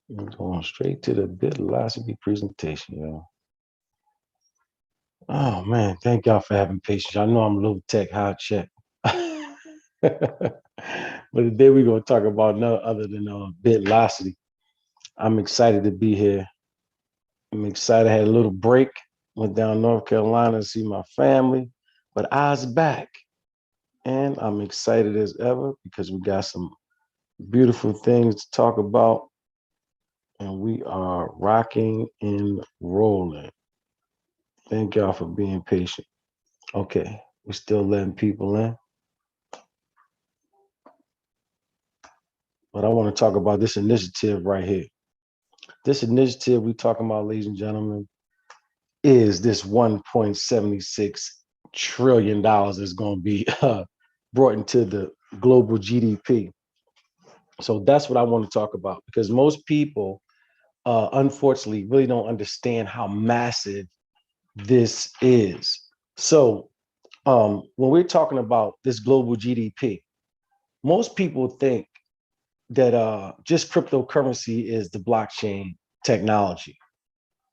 We're going straight to the BITLOCITY presentation, yo. Oh man, thank y'all for having patience. I know I'm a little tech hot check. But today we're gonna talk about none other than BITLOCITY. I'm excited to be here. I'm excited. I had a little break, went down North Carolina to see my family, but I was back. And I'm excited as ever because we got some beautiful things to talk about. And we are rocking and rolling. Thank y'all for being patient. Okay, we're still letting people in, but I want to talk about this initiative right here. This initiative we talking about, ladies and gentlemen, is this $1.76 trillion that's going to be brought into the global GDP. So that's what I want to talk about because most people, unfortunately, really don't understand how massive this is. So when we're talking about this global GDP, most people think that just cryptocurrency is the blockchain technology.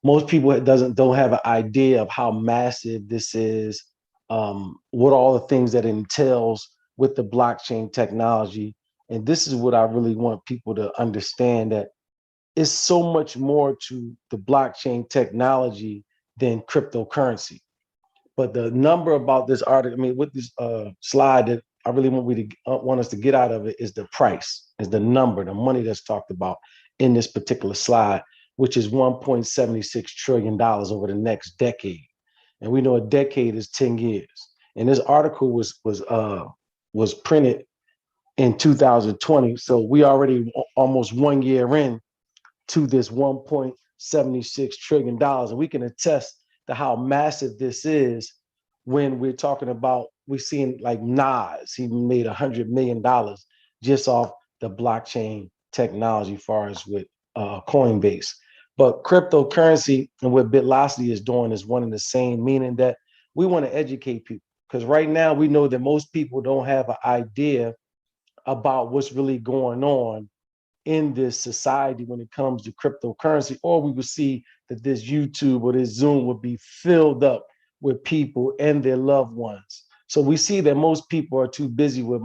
Most people don't have an idea of how massive this is, what all the things that it entails with the blockchain technology. And this is what I really want people to understand, that it's so much more to the blockchain technology than cryptocurrency. But the number about this article, I mean, with this slide that I really want us to get out of it is the price, is the number, the money that's talked about in this particular slide, which is $1.76 trillion over the next decade. And we know a decade is 10 years. And this article was printed in 2020. So we already almost 1 year in to this $1.76 trillion. And we can attest to how massive this is when we're talking about, we're seeing like Nas, he made $100 million just off the blockchain technology, as far as with Coinbase. But cryptocurrency and what BITLOCITY is doing is one and the same, meaning that we want to educate people. Because right now we know that most people don't have an idea about what's really going on in this society when it comes to cryptocurrency, or we would see that this YouTube or this Zoom would be filled up with people and their loved ones. So we see that most people are too busy with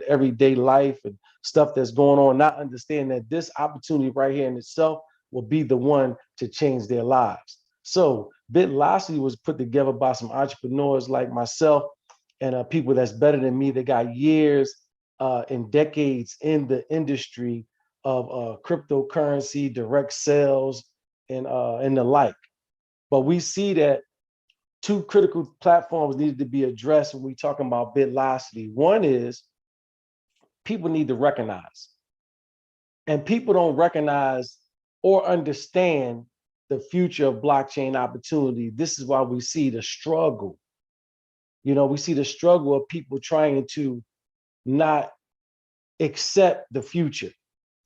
everyday life and stuff that's going on, not understand that this opportunity right here in itself will be the one to change their lives. So BITLOCITY was put together by some entrepreneurs like myself and people that's better than me that got years and decades in the industry of cryptocurrency, direct sales, and the like. But we see that two critical platforms needed to be addressed when we talking about BITLOCITY. One is people need to recognize, and people don't recognize or understand the future of blockchain opportunity. This is why we see the struggle. You know, we see the struggle of people trying to not accept the future.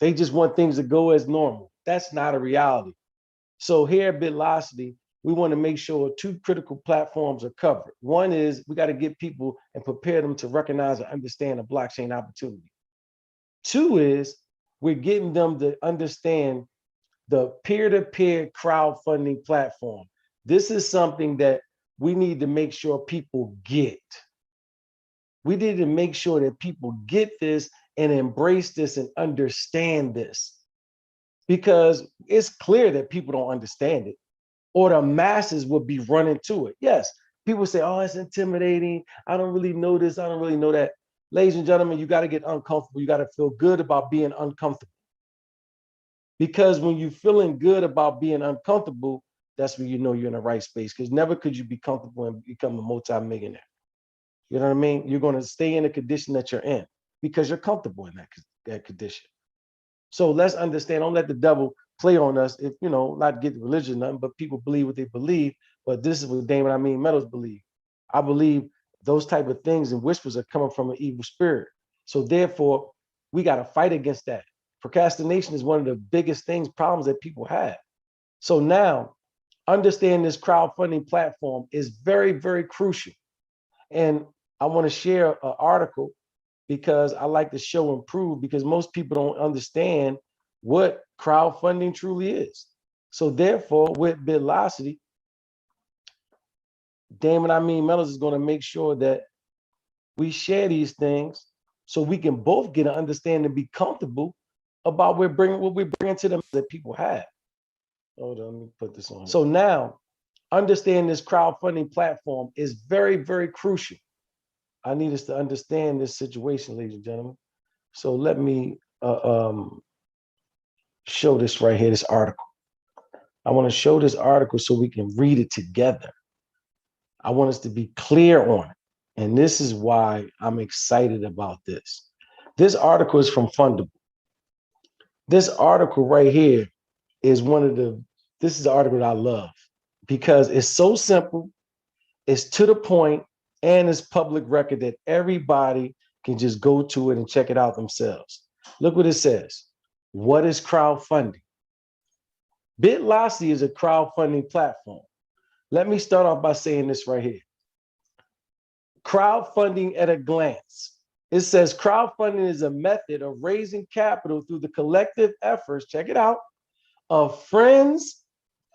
They just want things to go as normal. That's not a reality. So here at BITLOCITY, we want to make sure two critical platforms are covered. One is we got to get people and prepare them to recognize and understand the blockchain opportunity. Two is we're getting them to understand the peer-to-peer crowdfunding platform. This is something that we need to make sure people get. We need to make sure that people get this and embrace this and understand this, because it's clear that people don't understand it, or the masses would be running to it. Yes, people say, oh, it's intimidating. I don't really know this. I don't really know that. Ladies and gentlemen, you got to get uncomfortable. You got to feel good about being uncomfortable. Because when you're feeling good about being uncomfortable, that's when you know you're in the right space. Because never could you be comfortable and become a multimillionaire. You know what I mean? You're going to stay in the condition that you're in because you're comfortable in that condition. So let's understand, don't let the devil play on us, if, you know, not get religion, nothing, but people believe what they believe. But this is what Damon, Amin, Meadows believe. I believe those type of things and whispers are coming from an evil spirit. So therefore, we got to fight against that. Procrastination is one of the biggest problems that people have. So now, understand this crowdfunding platform is very, very crucial. And I want to share an article because I like to show and prove, because most people don't understand what crowdfunding truly is. So therefore, with BITLOCITY, Damon, Meadows is going to make sure that we share these things so we can both get an understanding and be comfortable about what we're bringing to them that people have. Hold on, let me put this on. So now, understand this crowdfunding platform is very, very crucial. I need us to understand this situation, ladies and gentlemen. So let me show this right here, this article. I want to show this article so we can read it together. I want us to be clear on it. And this is why I'm excited about this. This article is from Fundable. This article right here is this is the article that I love because it's so simple, it's to the point, and it's public record that everybody can just go to it and check it out themselves. Look what it says. What is crowdfunding? BITLOCITY is a crowdfunding platform. Let me start off by saying this right here. Crowdfunding at a glance. It says crowdfunding is a method of raising capital through the collective efforts, check it out, of friends,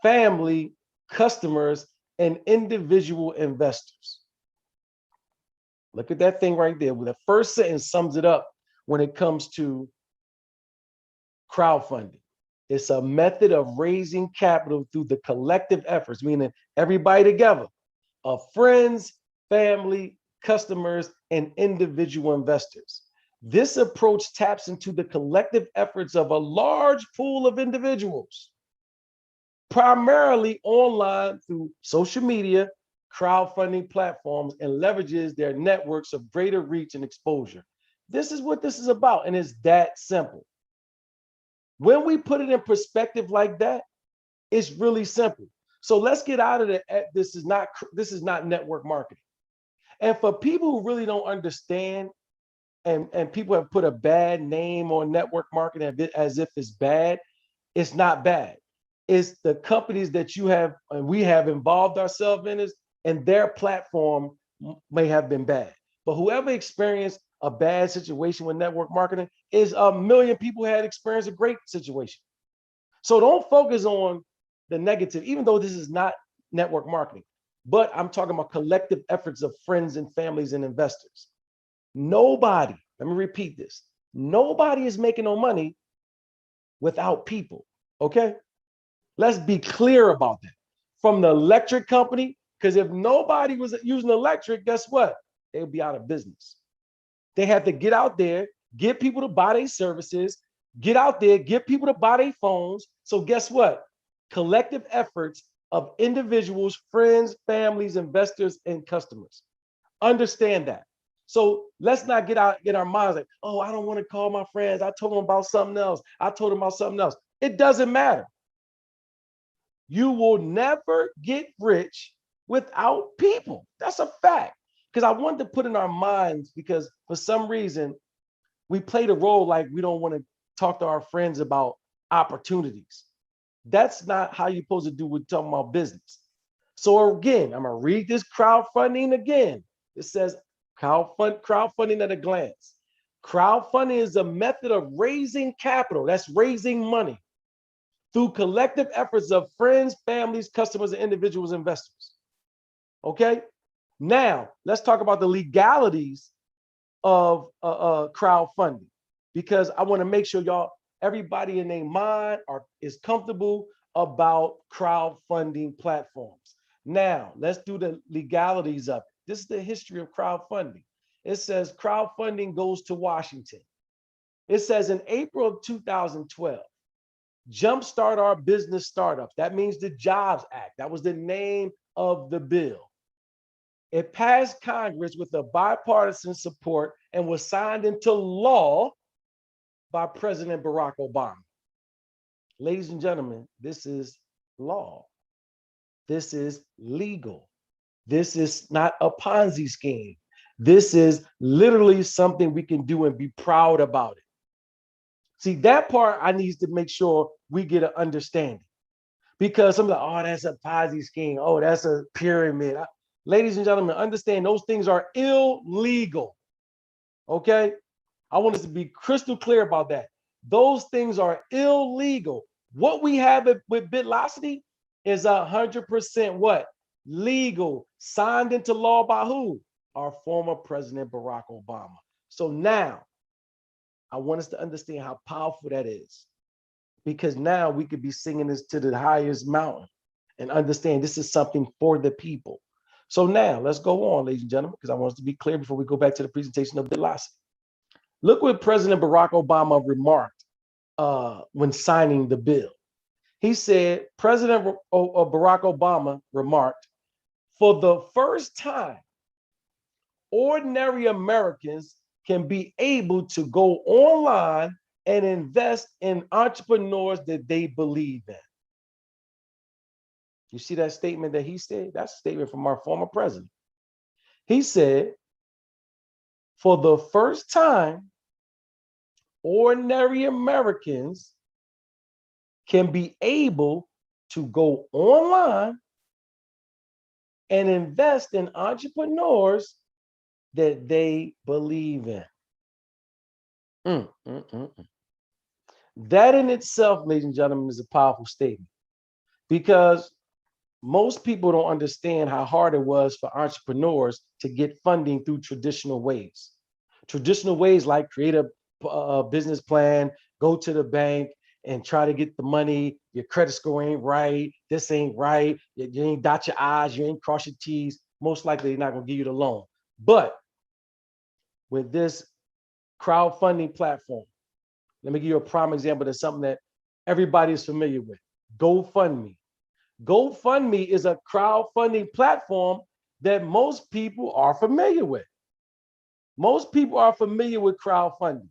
family, customers, and individual investors. Look at that thing right there. The first sentence sums it up when it comes to crowdfunding. It's a method of raising capital through the collective efforts, meaning everybody together, of friends, family, customers, and individual investors. This approach taps into the collective efforts of a large pool of individuals, primarily online through social media, crowdfunding platforms, and leverages their networks of greater reach and exposure. This is what this is about, and it's that simple. When we put it in perspective like that, it's really simple. So let's get out of the this is not network marketing. And for people who really don't understand, and people have put a bad name on network marketing as if it's bad, it's not bad. It's the companies that you have and we have involved ourselves in is, and their platform may have been bad. But whoever experienced a bad situation with network marketing is a million people had experienced a great situation. So don't focus on the negative, even though this is not network marketing, but I'm talking about collective efforts of friends and families and investors. Nobody, let me repeat this, nobody is making no money without people, okay? Let's be clear about that. From the electric company, because if nobody was using electric, guess what? They would be out of business. They have to get out there, get people to buy their services, get out there, get people to buy their phones. So guess what? Collective efforts of individuals, friends, families, investors, and customers. Understand that. So let's not get our minds like, oh, I don't want to call my friends. I told them about something else. I told them about something else. It doesn't matter. You will never get rich without people. That's a fact. Because I wanted to put in our minds, because for some reason, we play the role like we don't want to talk to our friends about opportunities. That's not how you're supposed to do with talking about business. So again, I'm going to read this crowdfunding again. It says crowdfunding at a glance. Crowdfunding is a method of raising capital. That's raising money through collective efforts of friends, families, customers, and individuals, investors. Okay? Now, let's talk about the legalities of crowdfunding, because I want to make sure everybody in their mind is comfortable about crowdfunding platforms. Now, let's do the legalities of it. This is the history of crowdfunding. It says crowdfunding goes to Washington. It says in April of 2012, Jumpstart Our Business Startups. That means the Jobs Act. That was the name of the bill. It passed Congress with a bipartisan support and was signed into law by President Barack Obama. Ladies and gentlemen, this is law. This is legal. This is not a Ponzi scheme. This is literally something we can do and be proud about it. See, that part I need to make sure we get an understanding, because some like, oh, that's a Ponzi scheme. Oh, that's a pyramid. Ladies and gentlemen, understand those things are illegal. Okay? I want us to be crystal clear about that. Those things are illegal. What we have with BITLOCITY is 100% what? Legal, signed into law by who? Our former President Barack Obama. So now I want us to understand how powerful that is, because now we could be singing this to the highest mountain and understand this is something for the people. So now let's go on, ladies and gentlemen, because I want us to be clear before we go back to the presentation of BITLOCITY. Look what President Barack Obama remarked when signing the bill. He said, President Barack Obama remarked, for the first time, ordinary Americans can be able to go online and invest in entrepreneurs that they believe in. You see that statement that he said? That's a statement from our former president. He said, for the first time, ordinary Americans can be able to go online and invest in entrepreneurs that they believe in. That in itself, ladies and gentlemen, is a powerful statement, because most people don't understand how hard it was for entrepreneurs to get funding through traditional ways. Traditional ways like create a business plan, go to the bank and try to get the money. Your credit score ain't right. This ain't right. You ain't dot your I's. You ain't cross your T's. Most likely, they're not going to give you the loan. But with this crowdfunding platform, let me give you a prime example. That's something that everybody is familiar with. GoFundMe. GoFundMe is a crowdfunding platform that most people are familiar with. Most people are familiar with crowdfunding.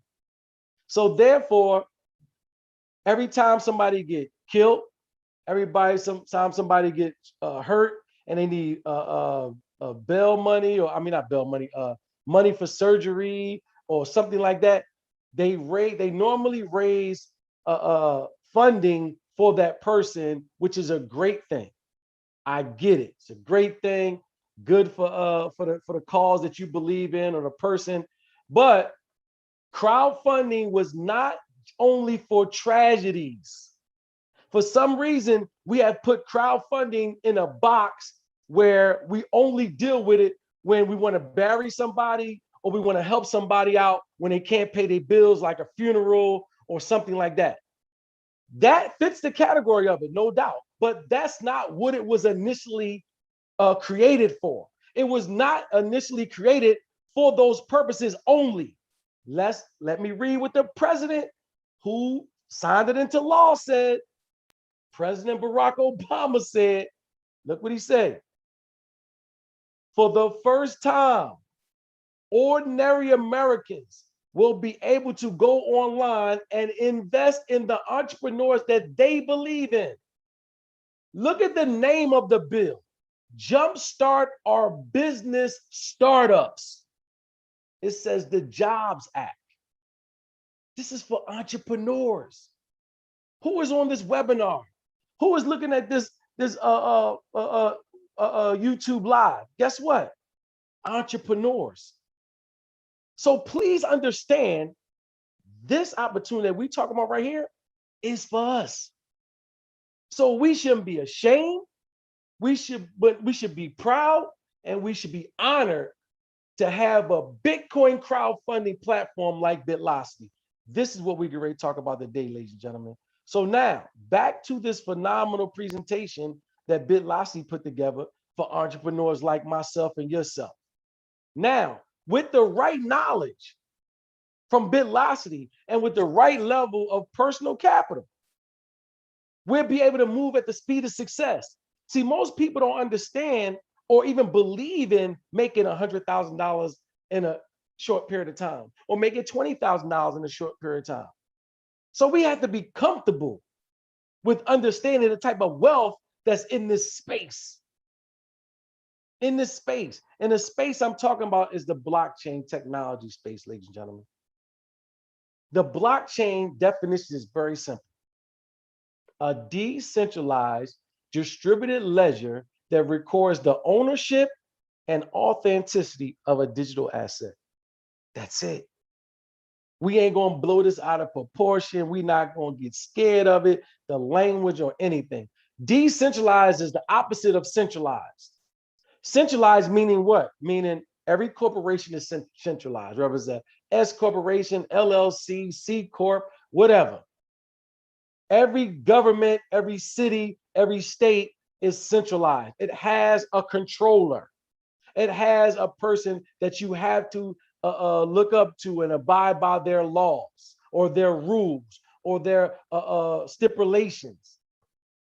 So therefore, every time somebody get killed, sometimes somebody gets hurt and they need bail money, or not bail money, money for surgery or something like that, they normally raise funding for that person, which is a great thing. I get it. It's a great thing, good for the cause that you believe in or the person. But crowdfunding was not only for tragedies. For some reason, we have put crowdfunding in a box where we only deal with it when we want to bury somebody or we want to help somebody out when they can't pay their bills, like a funeral or something like that. That fits the category of it, no doubt. But that's not what it was initially created for. It was not initially created for those purposes only. Let me read what the president who signed it into law said. President Barack Obama said, look what he said. For the first time, ordinary Americans will be able to go online and invest in the entrepreneurs that they believe in. Look at the name of the bill. Jumpstart Our Business Startups. It says the Jobs Act. This is for entrepreneurs. Who is on this webinar? Who is looking at this YouTube live? Guess what? Entrepreneurs. So please understand, this opportunity that we talk about right here is for us. So we shouldn't be ashamed. We should be proud, and we should be honored to have a Bitcoin crowdfunding platform like BITLOCITY. This is what we get ready to talk about today, ladies and gentlemen. So now, back to this phenomenal presentation that BITLOCITY put together for entrepreneurs like myself and yourself. Now, with the right knowledge from BITLOCITY and with the right level of personal capital, we'll be able to move at the speed of success. See, most people don't understand or even believe in making $100,000 in a short period of time, or making $20,000 in a short period of time. So we have to be comfortable with understanding the type of wealth that's in this space. In this space. And the space I'm talking about is the blockchain technology space, ladies and gentlemen. The blockchain definition is very simple. A decentralized, distributed ledger that records the ownership and authenticity of a digital asset. That's it. We ain't going to blow this out of proportion. We're not going to get scared of it, the language or anything. Decentralized is the opposite of centralized. Centralized meaning what? Meaning every corporation is centralized, whether it's a S corporation, LLC, C corp, whatever. Every government, every city, every state is centralized. It has a controller. It has a person that you have to look up to and abide by their laws or their rules or their stipulations.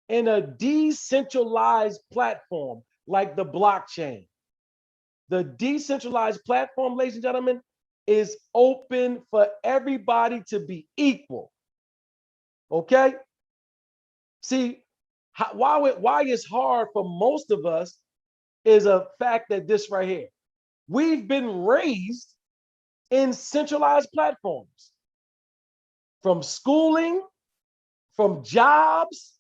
In a decentralized platform like the blockchain, the decentralized platform, ladies and gentlemen, is open for everybody to be equal. Okay? See, why it's hard for most of us is a fact that this right here. We've been raised in centralized platforms. From schooling, from jobs,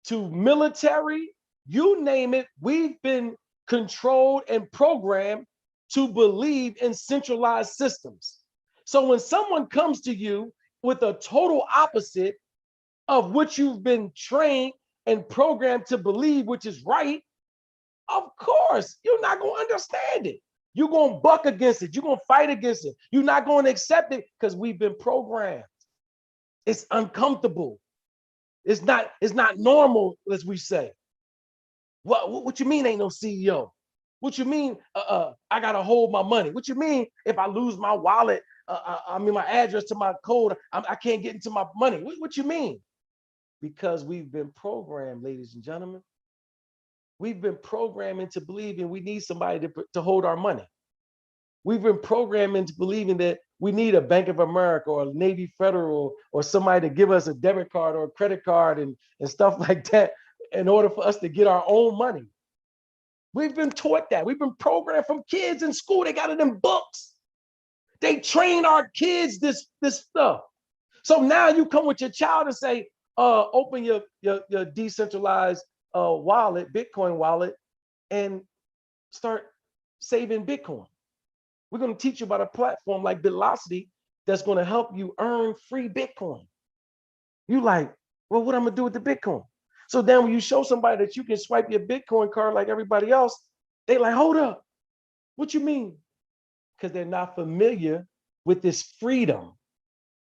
to military, you name it, we've been controlled and programmed to believe in centralized systems. So when someone comes to you with a total opposite of what you've been trained and programmed to believe, which is right, of course, you're not going to understand it. You're going to buck against it. You're going to fight against it. You're not going to accept it because we've been programmed. It's uncomfortable. It's not normal, as we say. What you mean ain't no CEO? What you mean I got to hold my money? What you mean if I lose my wallet, my address to my code, I can't get into my money? What you mean? Because we've been programmed, ladies and gentlemen. We've been programmed into believing we need somebody to hold our money. We've been programmed into believing that we need a Bank of America or a Navy Federal or somebody to give us a debit card or a credit card and stuff like that in order for us to get our own money. We've been taught that. We've been programmed from kids in school. They got it in books. They train our kids this stuff. So now you come with your child and say, open your decentralized wallet, Bitcoin wallet, and start saving Bitcoin. We're going to teach you about a platform like BITLOCITY that's going to help you earn free Bitcoin. You like, well, what I'm going to do with the Bitcoin? So then when you show somebody that you can swipe your Bitcoin card like everybody else, they like, hold up. What you mean? Because they're not familiar with this freedom.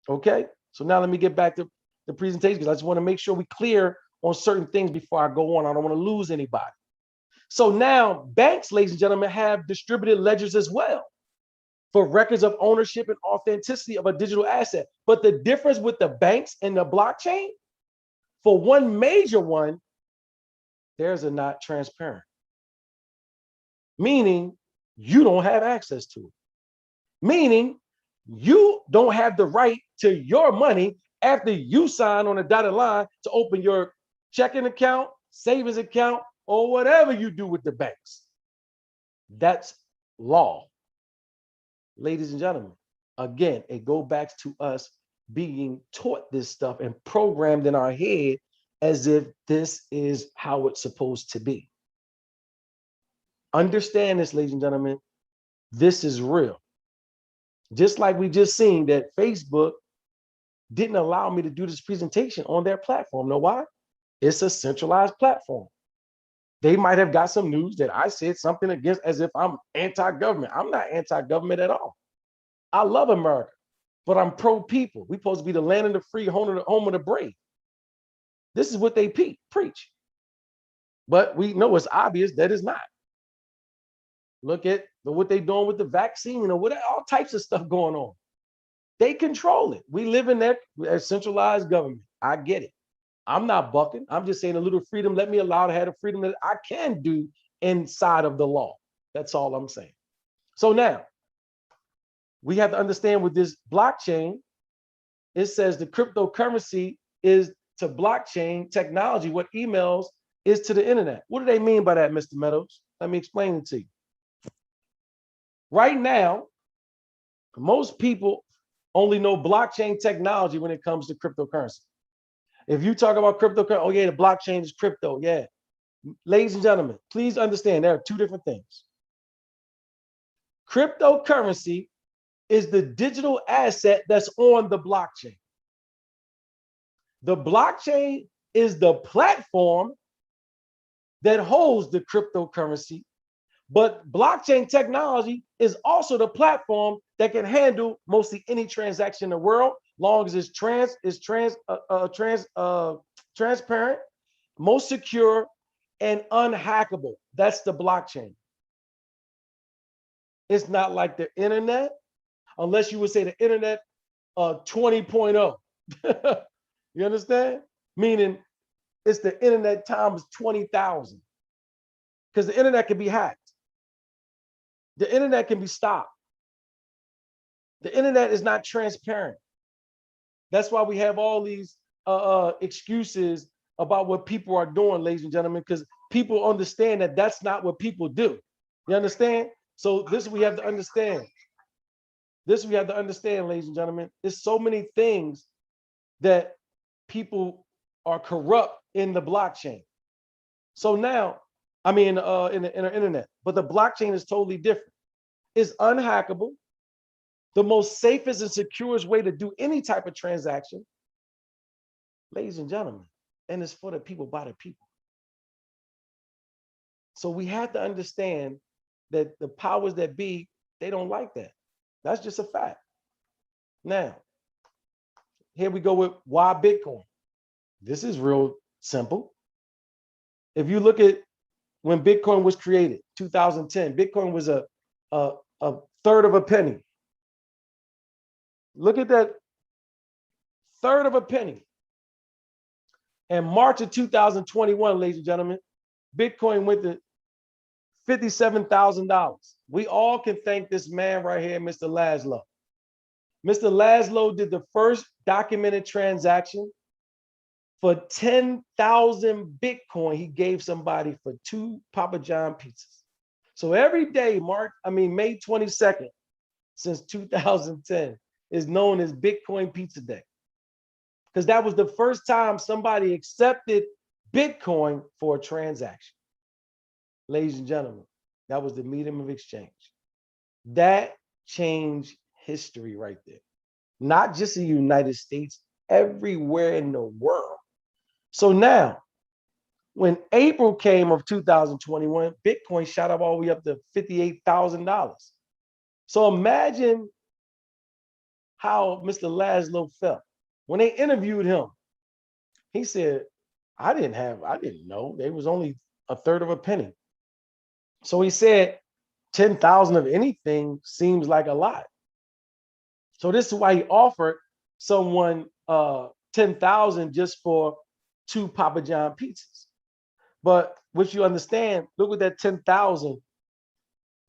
Okay. So now let me get back to the presentation because I just want to make sure we clear on certain things before I go on. I don't want to lose anybody. So now banks, ladies and gentlemen, have distributed ledgers as well for records of ownership and authenticity of a digital asset. But the difference with the banks and the blockchain, for one major one, theirs are not transparent. Meaning you don't have access to it. Meaning you don't have the right to your money after you sign on a dotted line to open your checking account, savings account, or whatever you do with the banks. That's law. Ladies and gentlemen, again, it goes back to us being taught this stuff and programmed in our head as if this is how it's supposed to be. Understand this, ladies and gentlemen, this is real. Just like we just seen that Facebook didn't allow me to do this presentation on their platform. Know why? It's a centralized platform. They might have got some news that I said something against as if I'm anti-government. I'm not anti-government at all. I love America, but I'm pro-people. We're supposed to be the land of the free, home of the brave. This is what they preach. But we know it's obvious that it's not. Look at what they're doing with the vaccine, all types of stuff going on. They control it. We live in that centralized government. I get it. I'm not bucking. I'm just saying a little freedom. Let me allow to have the freedom that I can do inside of the law. That's all I'm saying. So now we have to understand with this blockchain, it says the cryptocurrency is to blockchain technology what emails is to the internet. What do they mean by that, Mr. Meadows? Let me explain it to you. Right now, most people only know blockchain technology when it comes to cryptocurrency. If you talk about cryptocurrency, oh yeah, the blockchain is crypto, yeah. Ladies and gentlemen, please understand there are two different things. Cryptocurrency is the digital asset that's on the blockchain. The blockchain is the platform that holds the cryptocurrency, but blockchain technology is also the platform that can handle mostly any transaction in the world, long as it's transparent, most secure, and unhackable. That's the blockchain. It's not like the internet, unless you would say the internet 20.0. You understand? Meaning it's the internet times 20,000. Because the internet can be hacked. The internet can be stopped. The internet is not transparent. That's why we have all these excuses about what people are doing, ladies and gentlemen, because people understand that that's not what people do. You understand? So this we have to understand. This we have to understand, ladies and gentlemen. There's so many things that people are corrupt in the blockchain. So now, I mean, in the internet, but the blockchain is totally different. It's unhackable, the most safest and securest way to do any type of transaction, ladies and gentlemen, and it's for the people by the people. So we have to understand that the powers that be, they don't like that. That's just a fact. Now, here we go with why Bitcoin. This is real simple. If you look at when Bitcoin was created, 2010, Bitcoin was a third of a penny. Look at that, third of a penny. In March of 2021, ladies and gentlemen, Bitcoin went to $57,000. We all can thank this man right here, Mr. Laszlo. Mr. Laszlo did the first documented transaction for 10,000 Bitcoin. He gave somebody for 2 Papa John pizzas. So every day, May 22nd, since 2010, is known as Bitcoin Pizza Day. Because that was the first time somebody accepted Bitcoin for a transaction. Ladies and gentlemen, that was the medium of exchange. That changed history right there. Not just in the United States, everywhere in the world. So now, when April came of 2021, Bitcoin shot up all the way up to $58,000. So imagine how Mr. Laszlo felt. When they interviewed him, he said, I didn't know. They was only a third of a penny. So he said, 10,000 of anything seems like a lot. So this is why he offered someone 10,000 just for 2 Papa John pizzas. But what you understand, look what that 10,000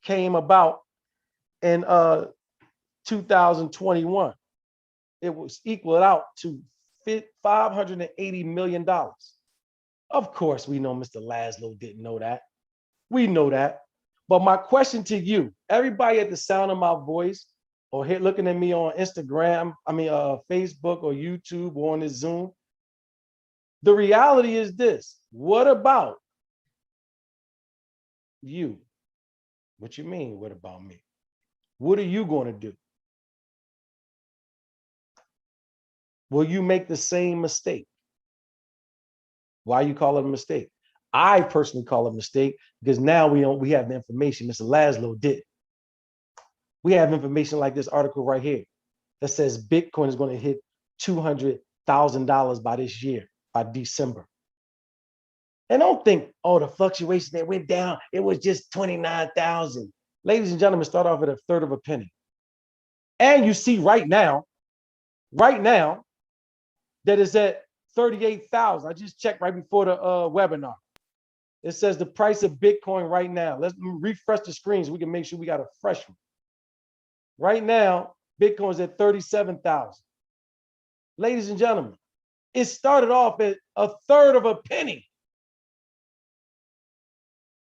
came about in 2021. It was equaled out to $580 million. Of course, we know Mr. Laszlo didn't know that. We know that. But my question to you, everybody at the sound of my voice, or here looking at me on Instagram, Facebook or YouTube or on this Zoom, the reality is this. What about you? What you mean, what about me? What are you going to do? Will you make the same mistake? Why you call it a mistake? I personally call it a mistake because now we have the information. Mr. Laszlo did. We have information like this article right here that says Bitcoin is going to hit $200,000 by this year, by December. And don't think, oh, the fluctuation that went down, it was just 29,000. Ladies and gentlemen, start off at a third of a penny. And you see right now, that is at 38,000. I just checked right before the webinar. It says the price of Bitcoin right now. Let's refresh the screen so we can make sure we got a fresh one. Right now, Bitcoin is at 37,000. Ladies and gentlemen, it started off at a third of a penny.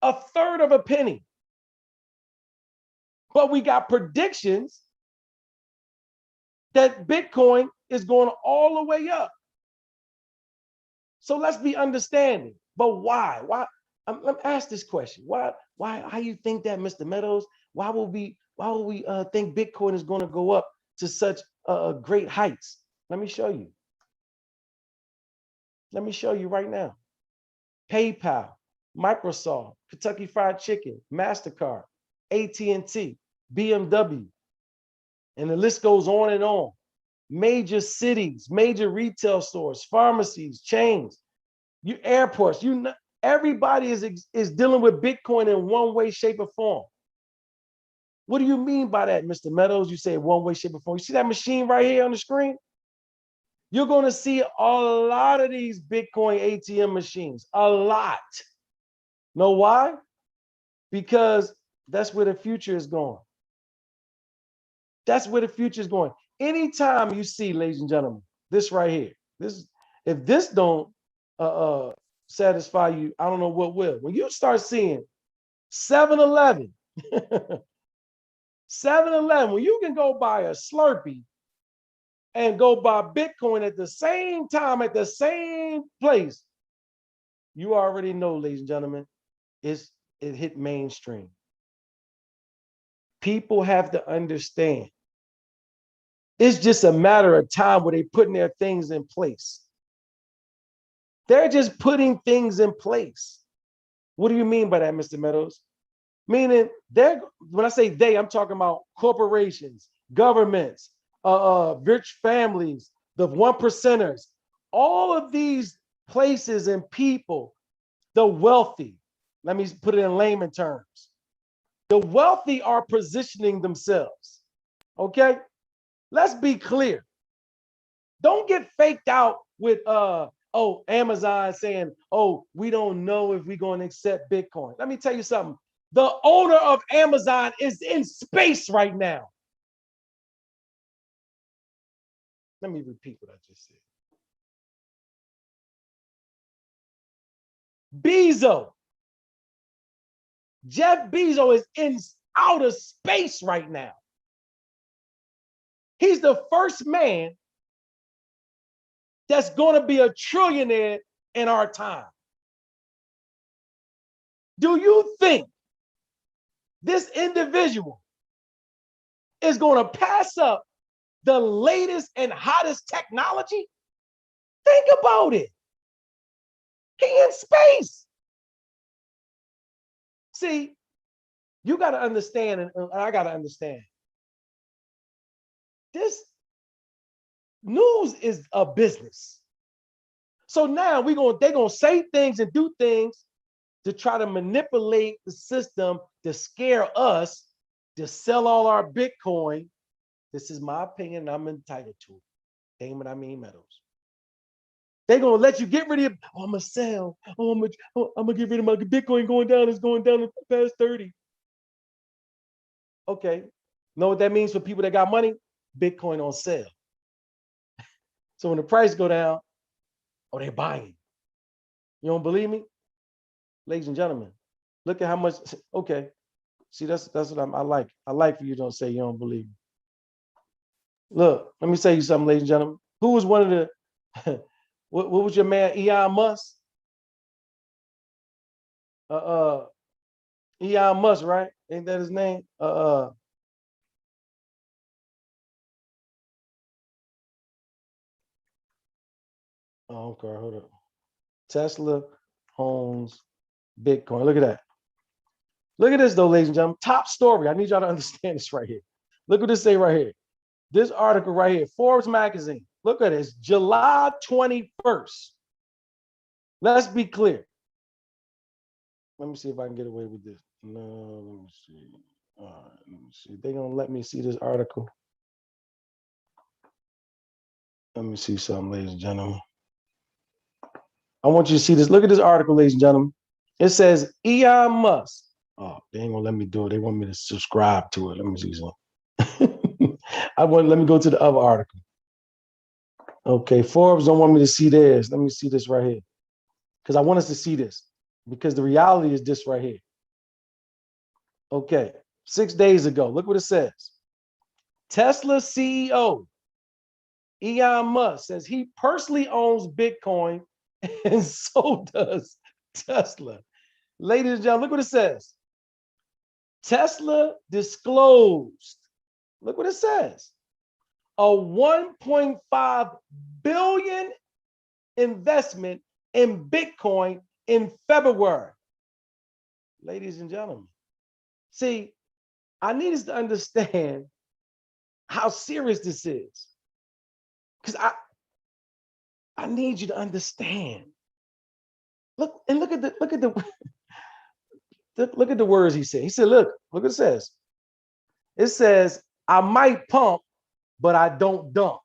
A third of a penny. But we got predictions that Bitcoin is going all the way up. So let's be understanding. But why? Why? Let me ask this question. Why you think that, Mr. Meadows? Why why would we think Bitcoin is going to go up to such great heights? Let me show you. Let me show you right now. PayPal, Microsoft, Kentucky Fried Chicken, MasterCard, AT&T, BMW, and the list goes on and on. Major cities, major retail stores, pharmacies, chains, airports, everybody is dealing with Bitcoin in one way, shape, or form. What do you mean by that, Mr. Meadows? You say one way, shape, or form. You see that machine right here on the screen? You're going to see a lot of these Bitcoin ATM machines, a lot. Know why? Because that's where the future is going. That's where the future is going. Anytime you see, ladies and gentlemen, this right here, if this don't satisfy you, I don't know what will. When you start seeing 7-Eleven, 7-Eleven, when you can go buy a Slurpee and go buy Bitcoin at the same time, at the same place, you already know, ladies and gentlemen, it hit mainstream. People have to understand. It's just a matter of time where they're putting their things in place. They're just putting things in place. What do you mean by that, Mr. Meadows? Meaning, when I say they, I'm talking about corporations, governments, rich families, the 1%ers, all of these places and people, the wealthy, let me put it in layman terms. The wealthy are positioning themselves, okay? Let's be clear. Don't get faked out with, Amazon saying, oh, we don't know if we're going to accept Bitcoin. Let me tell you something. The owner of Amazon is in space right now. Let me repeat what I just said. Jeff Bezos is in outer space right now. He's the first man that's going to be a trillionaire in our time. Do you think this individual is going to pass up the latest and hottest technology? Think about it. He in space. See, you got to understand, and I got to understand. This news is a business. So now they're going to say things and do things to try to manipulate the system, to scare us, to sell all our Bitcoin. This is my opinion, and I'm entitled to it. Damon, Amin, Meadows. They're going to let you get rid of, oh, I'm going to sell. Oh, I'm going to get rid of my Bitcoin going down. It's going down past 30. Okay. Know what that means for people that got money? Bitcoin on sale. So when the price go down, oh, they're buying. You don't believe me? Ladies and gentlemen, look at how much, okay. See, that's what I like. I like for you to say you don't believe me. Look, let me tell you something, ladies and gentlemen. Who was one of the, what was your man, Elon Musk? Elon Musk, right? Ain't that his name? Oh, okay, hold up. Tesla owns Bitcoin. Look at that. Look at this, though, ladies and gentlemen. Top story. I need y'all to understand this right here. Look what this say right here. This article right here, Forbes magazine. Look at this, July 21st. Let's be clear. Let me see if I can get away with this. No, let me see. All right, let me see. They gonna let me see this article. Let me see something, ladies and gentlemen. I want you to see this. Look at this article, ladies and gentlemen. It says Elon Musk. Oh, they ain't gonna let me do it. They want me to subscribe to it. Let me see something. Let me go to the other article. Okay, Forbes don't want me to see theirs. Let me see this right here. Because I want us to see this. Because the reality is this right here. Okay, 6 days ago, look what it says. Tesla CEO Elon Musk says he personally owns Bitcoin and so does Tesla. Ladies and gentlemen, look what it says. Tesla disclosed, look what it says, a 1.5 billion investment in Bitcoin in February. Ladies and gentlemen, see, I need us to understand how serious this is. Because I need you to understand. Look and look at the look at the words he said. He said, look what it says. It says, I might pump, but I don't dump.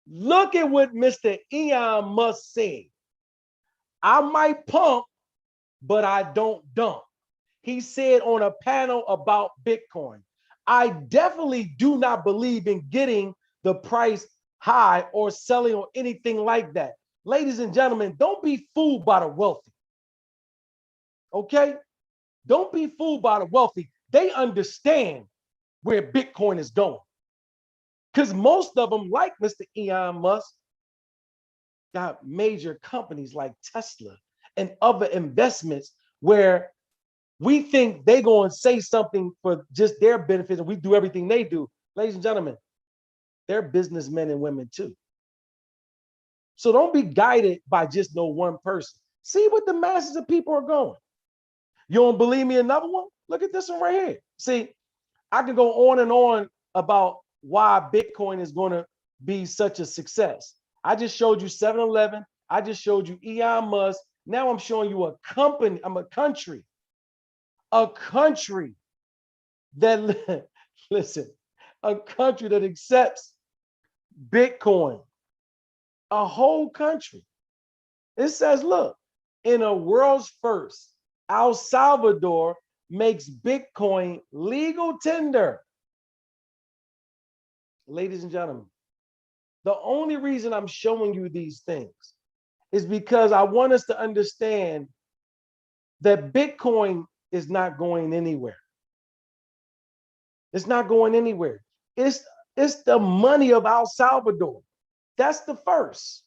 Look at what Mr. Elon Musk said. I might pump, but I don't dump. He said on a panel about Bitcoin, I definitely do not believe in getting the price high or selling or anything like that. Ladies and gentlemen, don't be fooled by the wealthy. Okay? Don't be fooled by the wealthy. They understand where Bitcoin is going. Because most of them, like Mr. Elon Musk, got major companies like Tesla and other investments where we think they're going to say something for just their benefit and we do everything they do. Ladies and gentlemen, they're businessmen and women too. So don't be guided by just no one person. See what the masses of people are going. You don't believe me? Another one? Look at this one right here. See, I can go on and on about why Bitcoin is going to be such a success. I just showed you 7-Eleven. I just showed you Elon Musk. Now I'm showing you a company, a country that, listen, a country that accepts Bitcoin, a whole country. It says, look, in a world's first, El Salvador makes Bitcoin legal tender. Ladies and gentlemen, the only reason I'm showing you these things is because I want us to understand that Bitcoin is not going anywhere. It's not going anywhere. It's the money of El Salvador. That's the first.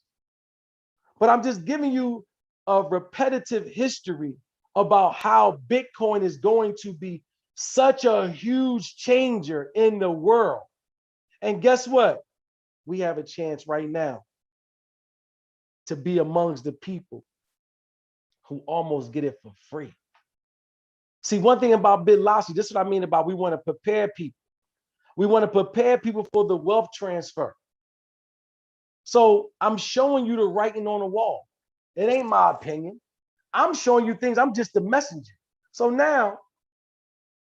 But I'm just giving you a repetitive history about how Bitcoin is going to be such a huge changer in the world. And guess what? We have a chance right now to be amongst the people who almost get it for free. See, one thing about BITLOCITY, this is what I mean about we want to prepare people. We want to prepare people for the wealth transfer. So I'm showing you the writing on the wall. It ain't my opinion. I'm showing you things. I'm just the messenger. So now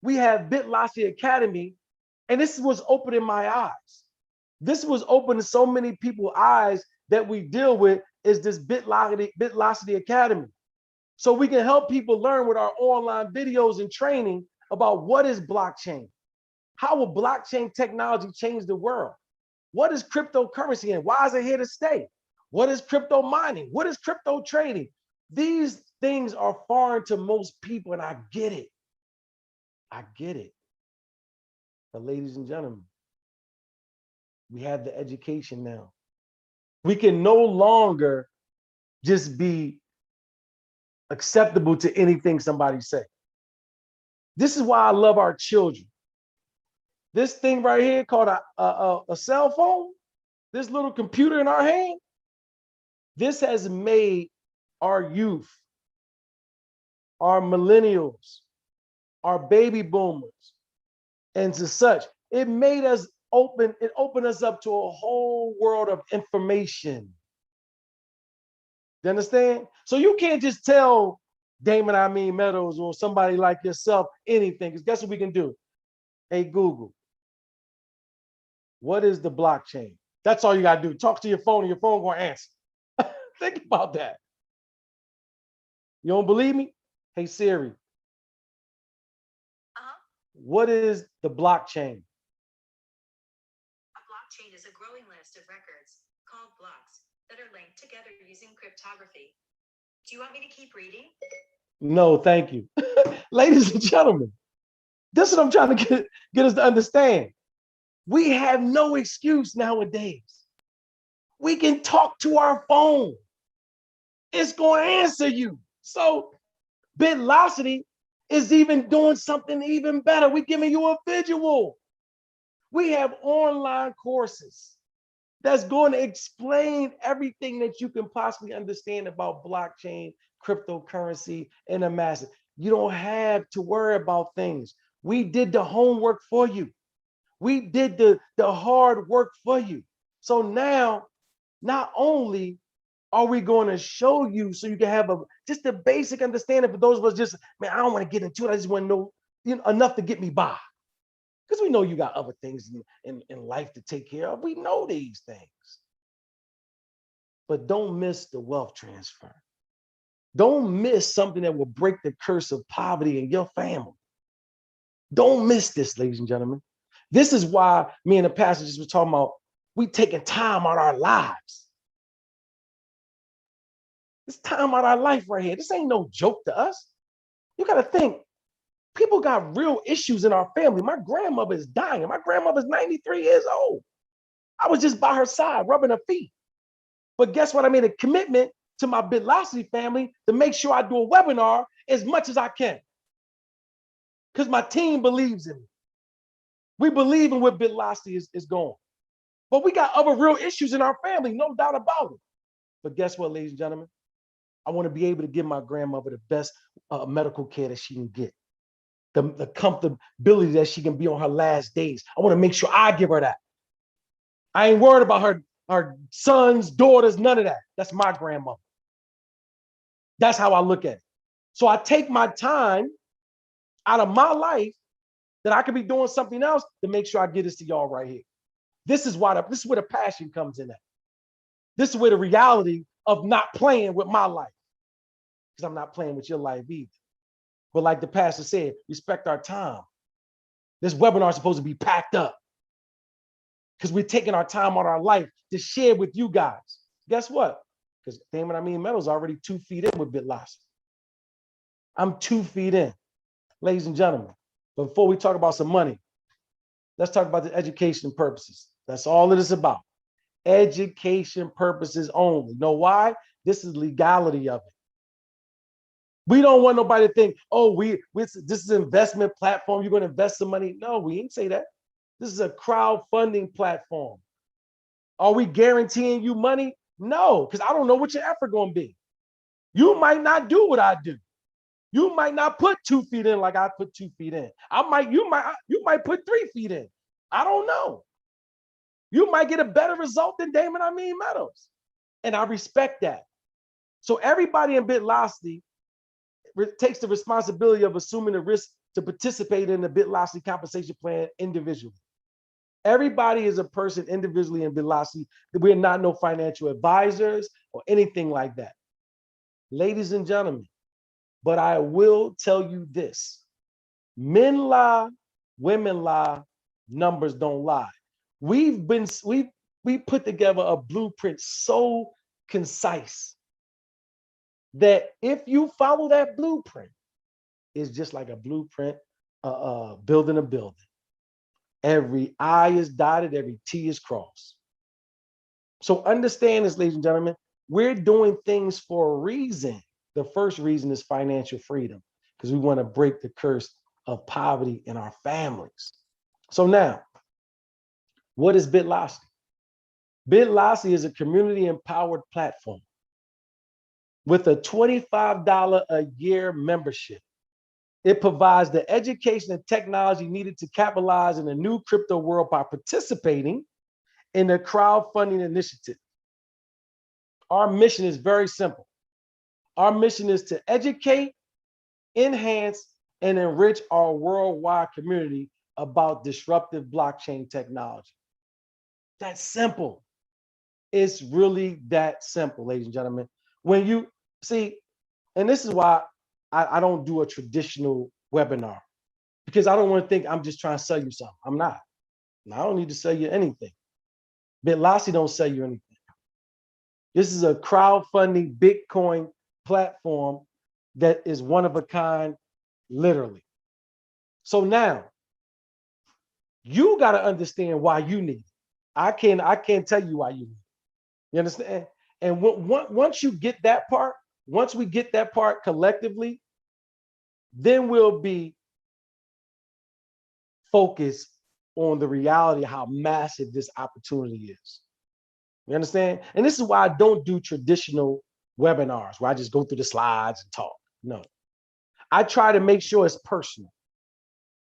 we have BITLOCITY Academy, and this was opening my eyes. This was opening so many people's eyes that we deal with is this BITLOCITY Academy. So we can help people learn with our online videos and training about what is blockchain. How will blockchain technology change the world? What is cryptocurrency and why is it here to stay? What is crypto mining? What is crypto trading? These things are foreign to most people, and I get it. I get it. But ladies and gentlemen, we have the education now. We can no longer just be acceptable to anything somebody say. This is why I love our children. This thing right here called a cell phone, this little computer in our hand, this has made our youth, our millennials, our baby boomers, and to such, it made us open, it opened us up to a whole world of information. You understand? So you can't just tell Damon, Amin, Meadows, or somebody like yourself anything, because guess what we can do? Hey, Google, what is the blockchain? That's all you got to do. Talk to your phone and your phone going to answer. Think about that. You don't believe me? Hey, Siri. What is the blockchain? A blockchain is a growing list of records, called blocks, that are linked together using cryptography. Do you want me to keep reading? No, thank you. Ladies and gentlemen, this is what I'm trying to get us to understand. We have no excuse nowadays. We can talk to our phone. It's going to answer you. So BITLOCITY is even doing something even better. We're giving you a visual. We have online courses that's going to explain everything that you can possibly understand about blockchain, cryptocurrency, and the masses. You don't have to worry about things. We did the homework for you. We did the hard work for you. So now, not only are we going to show you so you can have just a basic understanding for those of us just, man, I don't want to get into it. I just want to know, enough to get me by. Because we know you got other things in life to take care of. We know these things. But don't miss the wealth transfer. Don't miss something that will break the curse of poverty in your family. Don't miss this, ladies and gentlemen. This is why me and the pastor just were talking about we taking time out of our lives. It's time out of our life right here. This ain't no joke to us. You got to think, people got real issues in our family. My grandmother is dying. My grandmother's 93 years old. I was just by her side, rubbing her feet. But guess what? I made a commitment to my BITLOCITY family to make sure I do a webinar as much as I can. Because my team believes in me. We believe in where BITLOCITY is going. But we got other real issues in our family, no doubt about it. But guess what, ladies and gentlemen? I want to be able to give my grandmother the best medical care that she can get. The comfortability that she can be on her last days. I want to make sure I give her that. I ain't worried about her sons, daughters, none of that. That's my grandmother. That's how I look at it. So I take my time out of my life that I could be doing something else to make sure I get this to y'all right here. This is where the passion comes in at. This is where the reality of not playing with my life. Because I'm not playing with your life either. But like the pastor said, respect our time. This webinar is supposed to be packed up. Because we're taking our time out of our life to share with you guys. Guess what? Because Damon, Amin, Meadows already 2 feet in with BITLOCITY. I'm 2 feet in, ladies and gentlemen. But before we talk about some money, let's talk about the education purposes. That's all it is about. Education purposes only. Know why? This is legality of it. We don't want nobody to think, oh, this is an investment platform. You're going to invest some money. No, we ain't say that. This is a crowdfunding platform. Are we guaranteeing you money? No, because I don't know what your effort going to be. You might not do what I do. You might not put 2 feet in like I put 2 feet in. You might put 3 feet in. I don't know. You might get a better result than Damon, Amin, Meadows. And I respect that. So everybody in BITLOCITY takes the responsibility of assuming the risk to participate in the BITLOCITY compensation plan individually. Everybody is a person individually in BITLOCITY. We're not no financial advisors or anything like that. Ladies and gentlemen, but I will tell you this. Men lie, women lie, numbers don't lie. We put together a blueprint so concise that if you follow that blueprint, it's just like a blueprint, building a building. Every I is dotted, every T is crossed. So understand this, ladies and gentlemen, we're doing things for a reason. The first reason is financial freedom, because we want to break the curse of poverty in our families. So now, what is BITLOCITY? BITLOCITY is a community empowered platform with a $25 a year membership. It provides the education and technology needed to capitalize in the new crypto world by participating in the crowdfunding initiative. Our mission is very simple. Our mission is to educate, enhance, and enrich our worldwide community about disruptive blockchain technology. That's simple. It's really that simple, ladies and gentlemen. When you see, and this is why I don't do a traditional webinar, because I don't want to think I'm just trying to sell you something. I'm not. And I don't need to sell you anything. BITLOCITY don't sell you anything. This is a crowdfunding Bitcoin platform that is one of a kind, literally. So now, you got to understand why you need it. I can't tell you why you need it. You understand? And once you get that part, once we get that part collectively, then we'll be focused on the reality of how massive this opportunity is. You understand? And this is why I don't do traditional webinars where I just go through the slides and talk. No, I try to make sure it's personal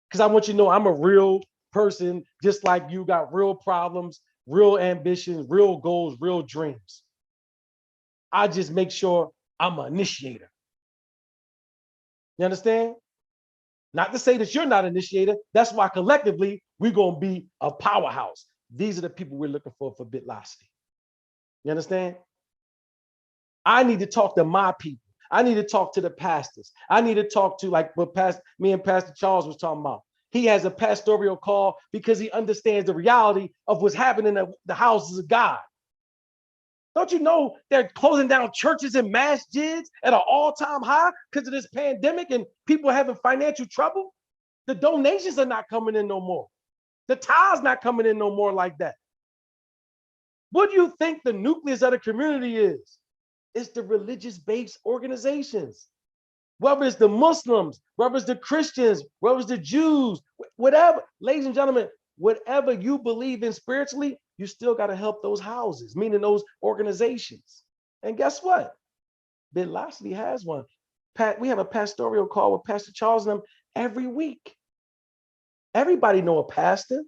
because I want you to know I'm a real person, just like you, got real problems, real ambitions, real goals, real dreams. I just make sure I'm an initiator. You understand? Not to say that you're not an initiator. That's why collectively we're going to be a powerhouse. These are the people we're looking for BitLocity. You understand? I need to talk to my people. I need to talk to the pastors. I need to talk to, like what me and Pastor Charles was talking about. He has a pastoral call because he understands the reality of what's happening in the houses of God. Don't you know they're closing down churches and masjids at an all-time high because of this pandemic and people having financial trouble? The donations are not coming in no more. The tithes not coming in no more like that. What do you think the nucleus of the community is? It's the religious-based organizations. Whether it's the Muslims, whether it's the Christians, whether it's the Jews, whatever, ladies and gentlemen, whatever you believe in spiritually, you still got to help those houses, meaning those organizations. And guess what? BitLocity has one. We have a pastoral call with Pastor Charles and them every week. Everybody know a pastor,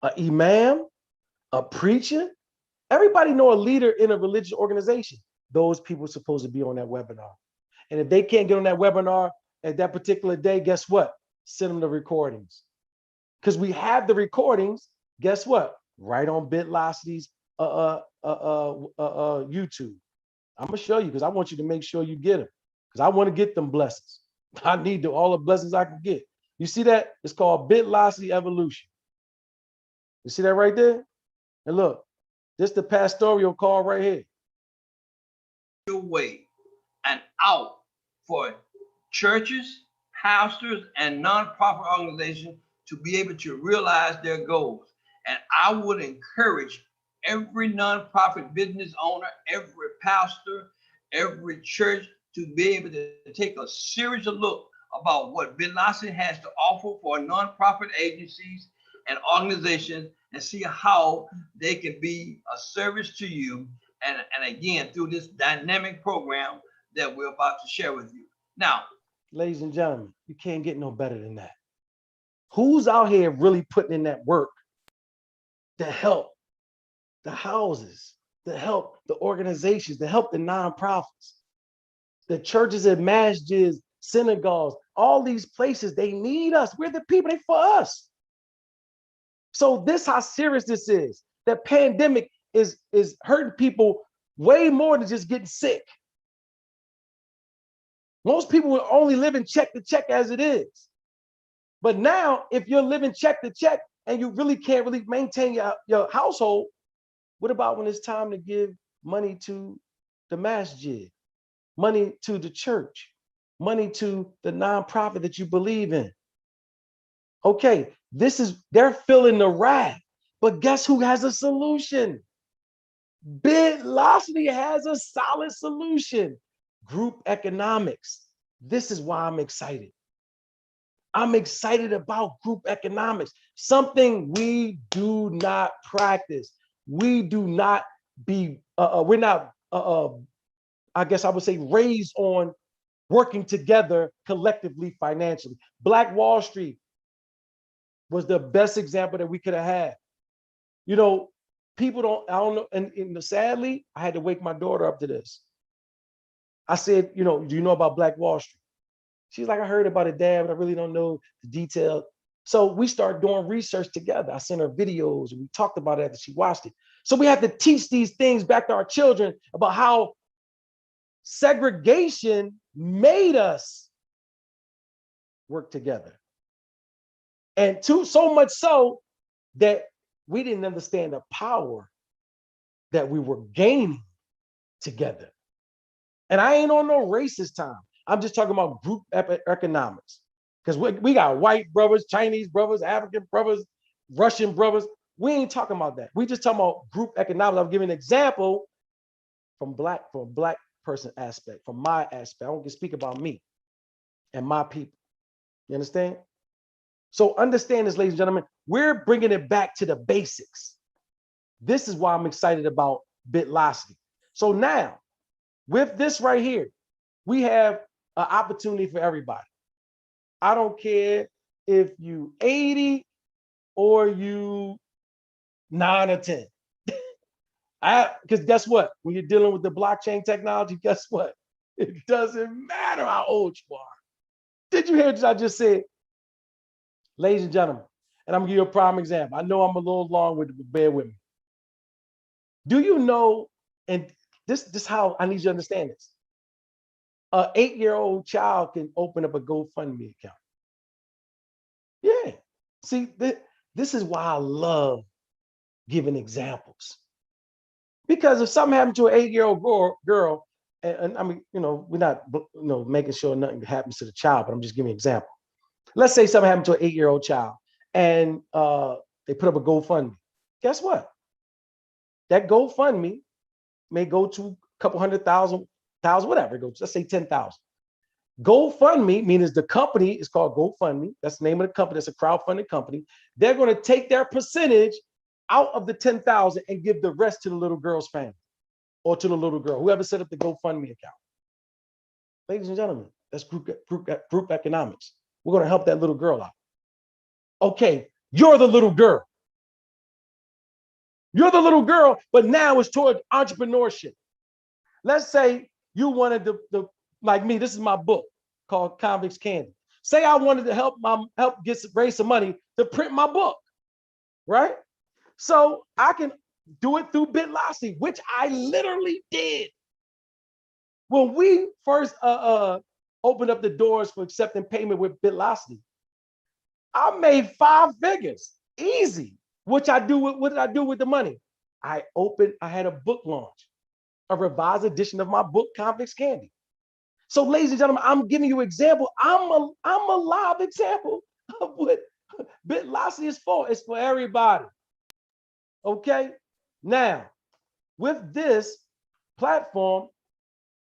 an imam, a preacher. Everybody know a leader in a religious organization. Those people are supposed to be on that webinar. And if they can't get on that webinar at that particular day, guess what? Send them the recordings. Because we have the recordings, guess what? Right on BitLocity's YouTube. I'm gonna show you because I want you to make sure you get them. Because I want to get them blessings. I need all the blessings I can get. You see that? It's called BITLOCITY Evolution. You see that right there? And look, this is the pastoral call right here. Your way and out for churches, pastors, and nonprofit organizations to be able to realize their goals. And I would encourage every nonprofit business owner, every pastor, every church to be able to take a serious look about what BitLocity has to offer for nonprofit agencies and organizations and see how they can be a service to you. And again, through this dynamic program that we're about to share with you. Now, ladies and gentlemen, you can't get no better than that. Who's out here really putting in that work to help the houses, to help the organizations, to help the nonprofits, the churches and masjids, synagogues, all these places, they need us. We're the people, they for us. So this how serious this is. The pandemic is hurting people way more than just getting sick. Most people will only living check to check as it is. But now, if you're living check to check and you really can't really maintain your household, what about when it's time to give money to the masjid, money to the church, money to the nonprofit that you believe in? Okay, they're feeling the wrath, but guess who has a solution? BitLocity has a solid solution. Group economics. This is why I'm excited. I'm excited about group economics, something we do not practice. We do not be, we're not, I guess I would say, raised on working together collectively financially. Black Wall Street was the best example that we could have had. You know, people don't, I don't know, and sadly, I had to wake my daughter up to this. I said, you know, do you know about Black Wall Street? She's like, I heard about it, Dad, but I really don't know the details. So we started doing research together. I sent her videos and we talked about it after she watched it. So we have to teach these things back to our children about how segregation made us work together. And so much so that we didn't understand the power that we were gaining together. And I ain't on no racist time. I'm just talking about group economics. Because we got white brothers, Chinese brothers, African brothers, Russian brothers. We ain't talking about that. We just talking about group economics. I'll give you an example from a black person aspect, from my aspect. I don't can speak about me and my people. You understand? So understand this, ladies and gentlemen, we're bringing it back to the basics. This is why I'm excited about BITLOCITY. So now, with this right here, we have an opportunity for everybody. I don't care if you 80 or you 9 or 10. Because guess what? When you're dealing with the blockchain technology, guess what? It doesn't matter how old you are. Did you hear what I just said? Ladies and gentlemen, and I'm gonna give you a prime example. I know I'm a little long with it, bear with me. Do you know, and this how I need you to understand this. An 8-year-old child can open up a GoFundMe account. Yeah. See, this is why I love giving examples. Because if something happened to an 8-year-old girl, and I mean, we're not, making sure nothing happens to the child, but I'm just giving an example. Let's say something happened to an 8-year-old child, and they put up a GoFundMe. Guess what? That GoFundMe may go to a couple $100,000, whatever it goes. Let's say 10,000. GoFundMe, means the company is called GoFundMe. That's the name of the company. It's a crowdfunding company. They're going to take their percentage out of the 10,000 and give the rest to the little girl's family or to the little girl, whoever set up the GoFundMe account. Ladies and gentlemen, that's group economics. We're going to help that little girl out. Okay, you're the little girl. You're the little girl, but now it's toward entrepreneurship. Let's say you wanted to, like me, this is my book called Convicts Candy. Say I wanted to help raise some money to print my book, right? So I can do it through BITLOCITY, which I literally did. When we first opened up the doors for accepting payment with BITLOCITY, I made 5 figures, easy. What did I do with the money? I had a book launch, a revised edition of my book, Convicts Candy. So, ladies and gentlemen, I'm giving you an example. I'm a live example of what BITLOCITY is for. It's for everybody. Okay. Now, with this platform,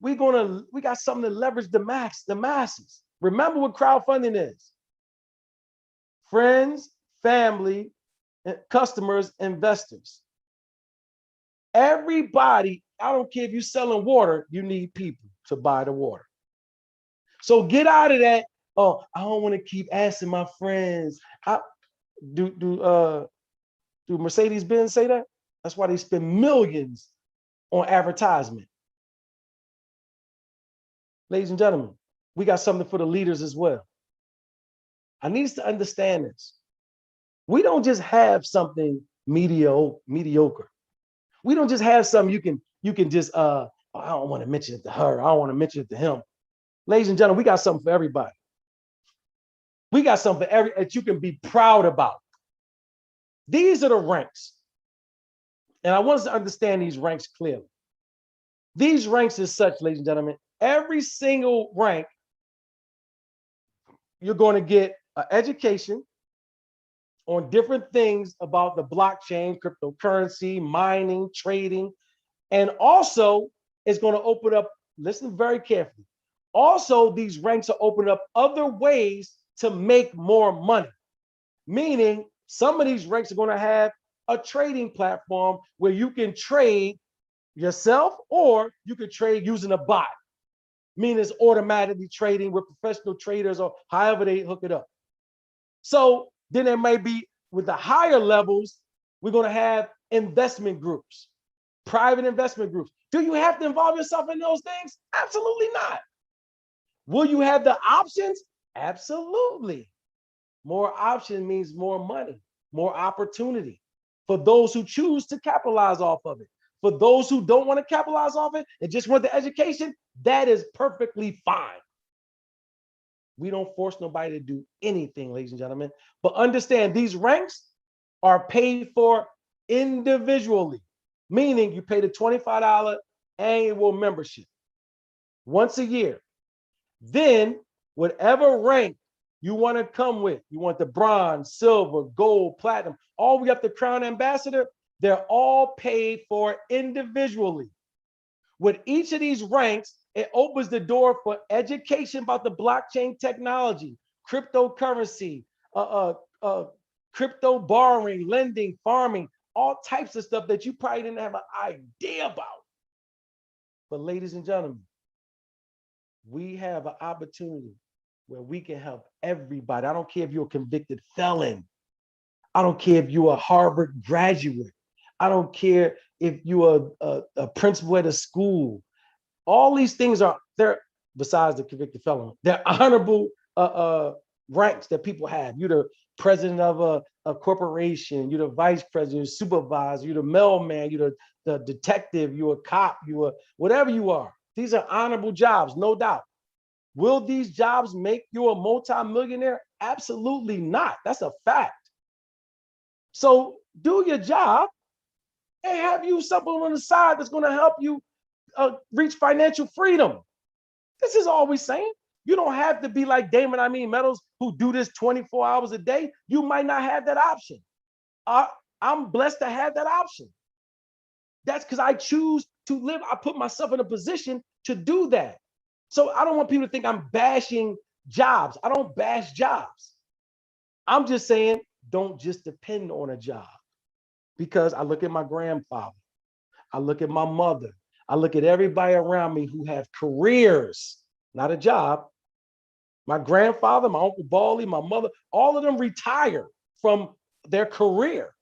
we got something to leverage the masses. Remember what crowdfunding is: friends, family, customers, investors. Everybody. I don't care if you're selling water, you need people to buy the water. So get out of that. Oh, I don't want to keep asking my friends. Do Mercedes-Benz say that? That's why they spend millions on advertisement. Ladies and gentlemen, we got something for the leaders as well. I need us to understand this. We don't just have something mediocre. We don't just have something you can just I don't want to mention it to her. I don't want to mention it to him. Ladies and gentlemen, we got something for everybody. We got something for that you can be proud about. These are the ranks. And I want us to understand these ranks clearly. These ranks is such, ladies and gentlemen, every single rank, you're going to get an education on different things about the blockchain, cryptocurrency, mining, trading. And also, it's going to open up, listen very carefully. Also, these ranks are opening up other ways to make more money. Meaning, some of these ranks are going to have a trading platform where you can trade yourself, or you can trade using a bot. Meaning it's automatically trading with professional traders or however they hook it up. So then there may be, with the higher levels, we're going to have investment groups, private investment groups. Do you have to involve yourself in those things? Absolutely not. Will you have the options? Absolutely. More option means more money, more opportunity for those who choose to capitalize off of it. For those who don't want to capitalize off it and just want the education, that is perfectly fine. We don't force nobody to do anything, ladies and gentlemen. But understand, these ranks are paid for individually, meaning you pay the $25 annual membership once a year. Then whatever rank you want to come with, you want the bronze, silver, gold, platinum, all the way up to crown ambassador, they're all paid for individually. With each of these ranks, it opens the door for education about the blockchain technology, cryptocurrency, crypto borrowing, lending, farming, all types of stuff that you probably didn't have an idea about. But ladies and gentlemen, we have an opportunity where we can help everybody. I don't care if you're a convicted felon. I don't care if you're a Harvard graduate. I don't care if you're a principal at a school. All these things are there, besides the convicted felon. They're honorable ranks that people have. You're the president of a corporation, you're the vice president, supervisor, you're the mailman, you're the detective, you're a cop, you're whatever you are. These are honorable jobs, no doubt. Will these jobs make you a multimillionaire? Absolutely not. That's a fact. So do your job and have you something on the side that's going to help you reach financial freedom. This is all we're saying. You don't have to be like Damon, Meadows, who do this 24 hours a day. You might not have that option. I'm blessed to have that option. That's because I choose to live. I put myself in a position to do that. So I don't want people to think I'm bashing jobs. I don't bash jobs. I'm just saying, don't just depend on a job. Because I look at my grandfather, I look at my mother, I look at everybody around me who have careers, not a job. My grandfather, my Uncle Baldy, my mother, all of them retired from their career.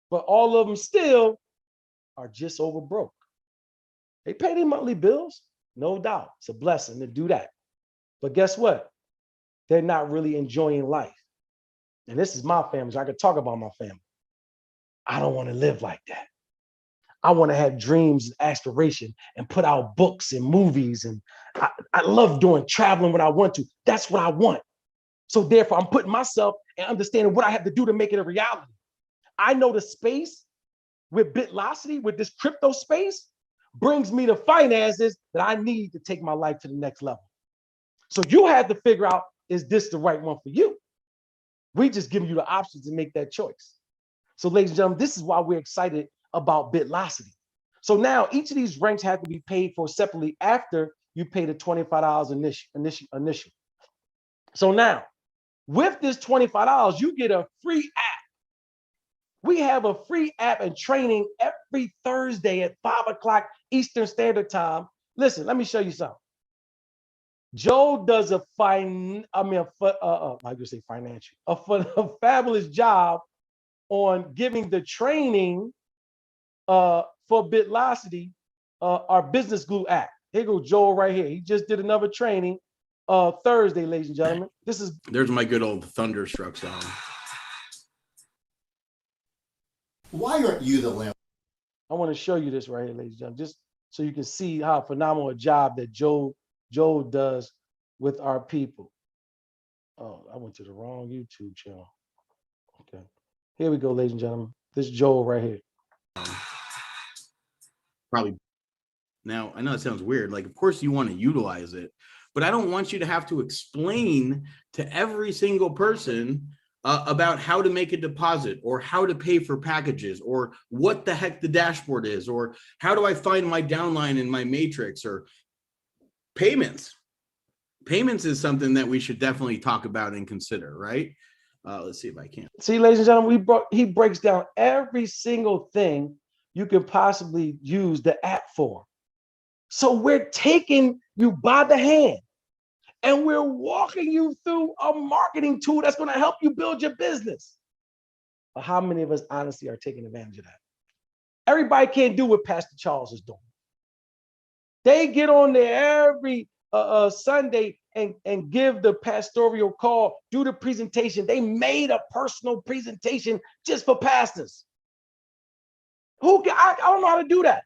But all of them still are just over broke. They pay their monthly bills, no doubt. It's a blessing to do that. But guess what? They're not really enjoying life. And this is my family, so I could talk about my family. I don't want to live like that. I want to have dreams and aspiration and put out books and movies. And I love doing traveling when I want to. That's what I want. So therefore, I'm putting myself and understanding what I have to do to make it a reality. I know the space with BITLOCITY, with this crypto space, brings me the finances that I need to take my life to the next level. So you have to figure out, is this the right one for you? We just give you the options to make that choice. So ladies and gentlemen, this is why we're excited about BITLOCITY. So now each of these ranks have to be paid for separately after you pay the $25 initial. So now with this $25, you get a free app. We have a free app and training every Thursday at 5 o'clock Eastern Standard Time. Listen, let me show you something. Joe does a fabulous job on giving the training for BITLOCITY, our business glue app. Here goes Joel right here. He just did another training Thursday, ladies and gentlemen. There's my good old Thunderstruck song. Why aren't you the lamp? I want to show you this right here, ladies and gentlemen, just so you can see how phenomenal a job that Joe does with our people. Oh, I went to the wrong YouTube channel. Okay. Here we go, ladies and gentlemen. This is Joel right here. Probably. Now, I know it sounds weird. Like, of course you want to utilize it, but I don't want you to have to explain to every single person about how to make a deposit or how to pay for packages or what the heck the dashboard is or how do I find my downline in my matrix or payments. Payments is something that we should definitely talk about and consider, right? Let's see if I can. See, ladies and gentlemen, he breaks down every single thing you can possibly use the app for. So we're taking you by the hand and we're walking you through a marketing tool that's going to help you build your business. But how many of us honestly are taking advantage of that? Everybody can't do what Pastor Charles is doing. They get on there every Sunday and give the pastoral call, do the presentation. They made a personal presentation just for pastors. I don't know how to do that.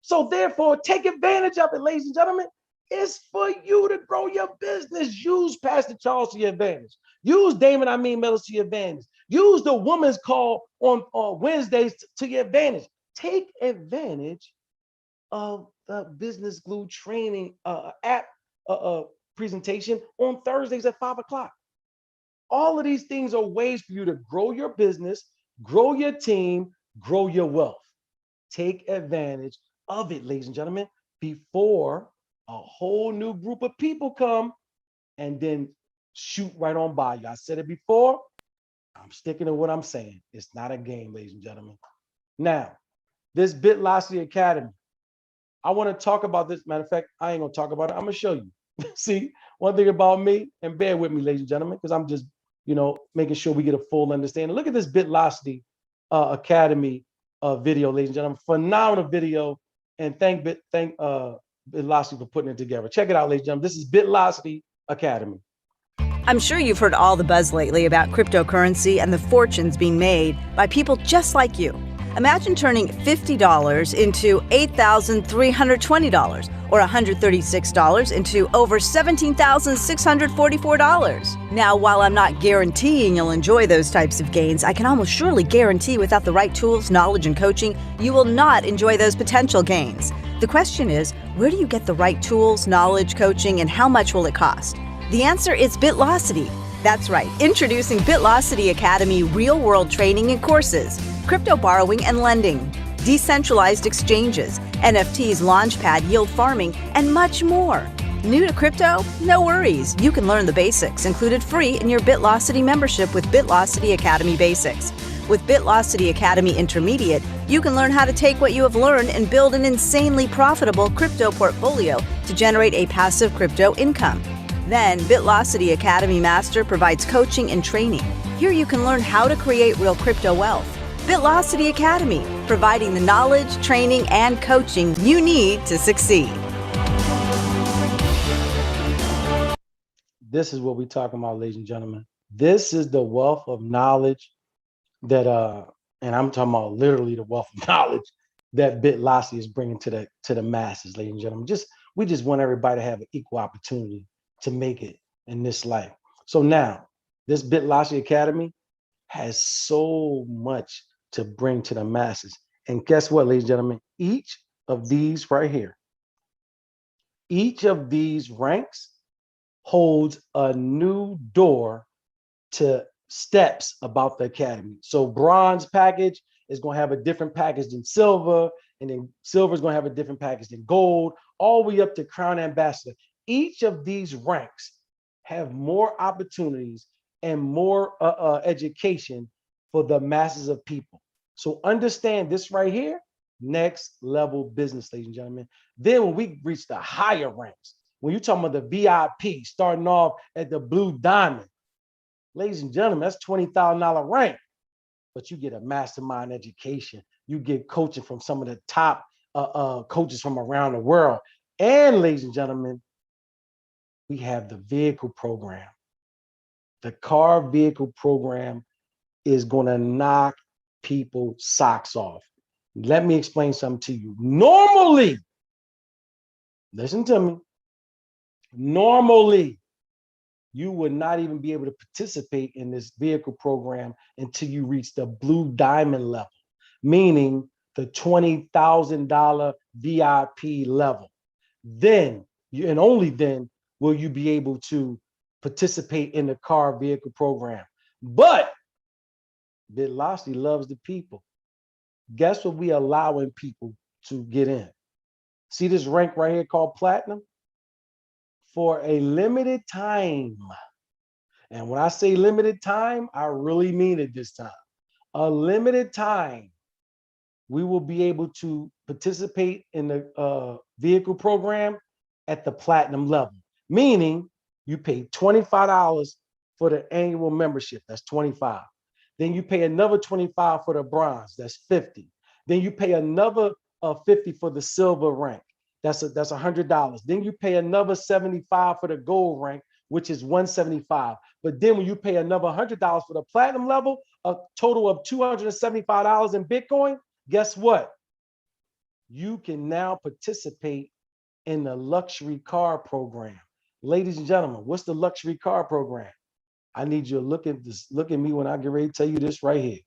So therefore, take advantage of it, ladies and gentlemen. It's for you to grow your business. Use Pastor Charles to your advantage. Use Damon, Meadows to your advantage. Use the woman's call on Wednesdays to your advantage. Take advantage of the business glue training app presentation on Thursdays at 5 o'clock. All of these things are ways for you to grow your business, grow your team, grow your wealth. Take advantage of it, ladies and gentlemen, before a whole new group of people come and then shoot right on by you. I said it before. I'm sticking to what I'm saying. It's not a game, ladies and gentlemen. Now, this BitLocity Academy, I want to talk about this. Matter of fact, I ain't going to talk about it. I'm going to show you. See, one thing about me, and bear with me, ladies and gentlemen, because I'm just, making sure we get a full understanding. Look at this BitLocity Academy video, ladies and gentlemen. Phenomenal video. And thank BitLocity for putting it together. Check it out, ladies and gentlemen. This is BitLocity Academy. I'm sure you've heard all the buzz lately about cryptocurrency and the fortunes being made by people just like you. Imagine turning $50 into $8,320 or $136 into over $17,644. Now, while I'm not guaranteeing you'll enjoy those types of gains, I can almost surely guarantee without the right tools, knowledge, and coaching, you will not enjoy those potential gains. The question is, where do you get the right tools, knowledge, coaching, and how much will it cost? The answer is BitLocity. That's right, introducing BitLocity Academy real-world training and courses, crypto borrowing and lending, decentralized exchanges, NFTs, launchpad, yield farming, and much more. New to crypto? No worries. You can learn the basics, included free in your BitLocity membership with BitLocity Academy Basics. With BitLocity Academy Intermediate, you can learn how to take what you have learned and build an insanely profitable crypto portfolio to generate a passive crypto income. Then, BitLocity Academy Master provides coaching and training. Here you can learn how to create real crypto wealth. BitLocity Academy, providing the knowledge, training, and coaching you need to succeed. This is what we're talking about, ladies and gentlemen. This is the wealth of knowledge that, and I'm talking about literally the wealth of knowledge that BitLocity is bringing to the masses, ladies and gentlemen. We just want everybody to have an equal opportunity to make it in this life. So now, this BitLocity Academy has so much to bring to the masses. And guess what, ladies and gentlemen? Each of these right here, each of these ranks holds a new door to steps about the academy. So bronze package is going to have a different package than silver, and then silver is going to have a different package than gold, all the way up to crown ambassador. Each of these ranks have more opportunities and more education for the masses of people. So understand this right here, next level business, ladies and gentlemen. Then when we reach the higher ranks, when you're talking about the VIP, starting off at the blue diamond, ladies and gentlemen, that's $20,000 rank, but you get a mastermind education. You get coaching from some of the top coaches from around the world. And ladies and gentlemen, we have the vehicle program. The car vehicle program is going to knock people's socks off. Let me explain something to you. Normally, listen to me, normally, you would not even be able to participate in this vehicle program until you reach the blue diamond level, meaning the $20,000 VIP level. Then, and only then, will you be able to participate in the car vehicle program. But BitLocity loves the people. Guess what we allowing people to get in? See this rank right here called platinum? For a limited time. And when I say limited time, I really mean it this time. A limited time, we will be able to participate in the vehicle program at the platinum level. Meaning you pay $25 for the annual membership, that's $25. Then you pay another $25 for the bronze, that's $50. Then you pay another $50 for the silver rank, that's $100. Then you pay another $75 for the gold rank, which is $175. But then when you pay another $100 for the platinum level, a total of $275 in Bitcoin, guess what? You can now participate in the luxury car program. Ladies and gentlemen, what's the luxury car program? I need you to look at this. Look at me when I get ready to tell you this right here.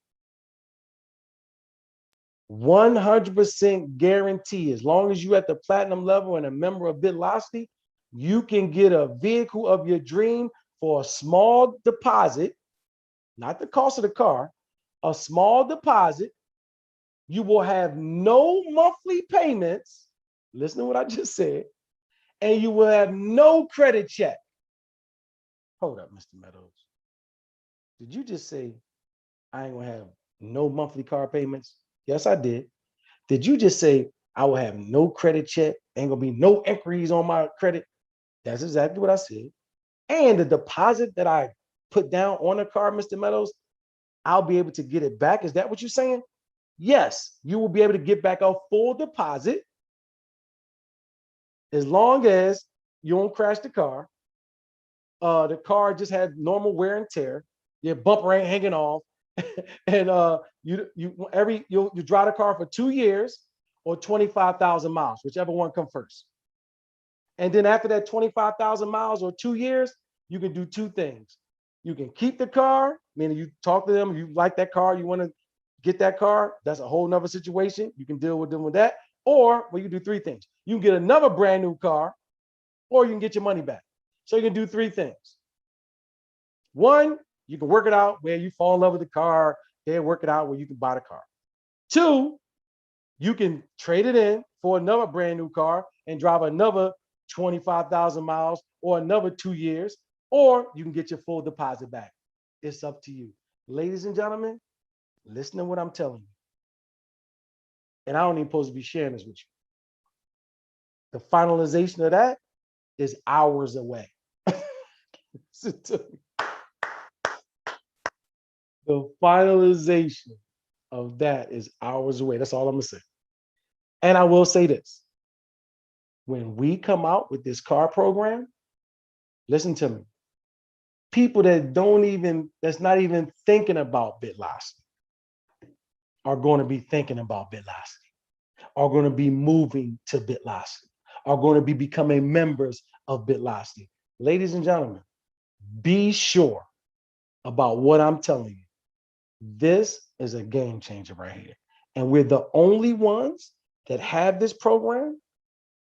100% guarantee, as long as you're at the platinum level and a member of BitLocity, you can get a vehicle of your dream for a small deposit, not the cost of the car, a small deposit. You will have no monthly payments. Listen to what I just said. And you will have no credit check. Hold up, Mr. Meadows. Did you just say I ain't gonna have no monthly car payments? Yes, I did. Did you just say I will have no credit check? Ain't gonna be no inquiries on my credit? That's exactly what I said. And the deposit that I put down on the car, Mr. Meadows, I'll be able to get it back. Is that what you're saying? Yes, you will be able to get back a full deposit as long as you don't crash the car. The car just had normal wear and tear. Your bumper ain't hanging off, and you drive the car for 2 years or 25,000 miles, whichever one comes first. And then after that 25,000 miles or 2 years, you can do two things. You can keep the car, meaning you talk to them, you like that car, you want to get that car. That's a whole nother situation. You can deal with them with that. Or, well, you do three things. You can get another brand new car, or you can get your money back. So you can do three things. One, you can work it out where you fall in love with the car. They'll work it out where you can buy the car. Two, you can trade it in for another brand new car and drive another 25,000 miles or another 2 years, or you can get your full deposit back. It's up to you. Ladies and gentlemen, listen to what I'm telling you. And I don't even supposed to be sharing this with you. The finalization of that is hours away. The finalization of that is hours away. That's all I'm gonna say. And I will say this. When we come out with this car program, listen to me. People that's not even thinking about BitLocity are going to be thinking about BitLocity, are going to be moving to BitLocity, are going to be becoming members of BitLocity. Ladies and gentlemen, be sure about what I'm telling you. This is a game changer right here. And we're the only ones that have this program.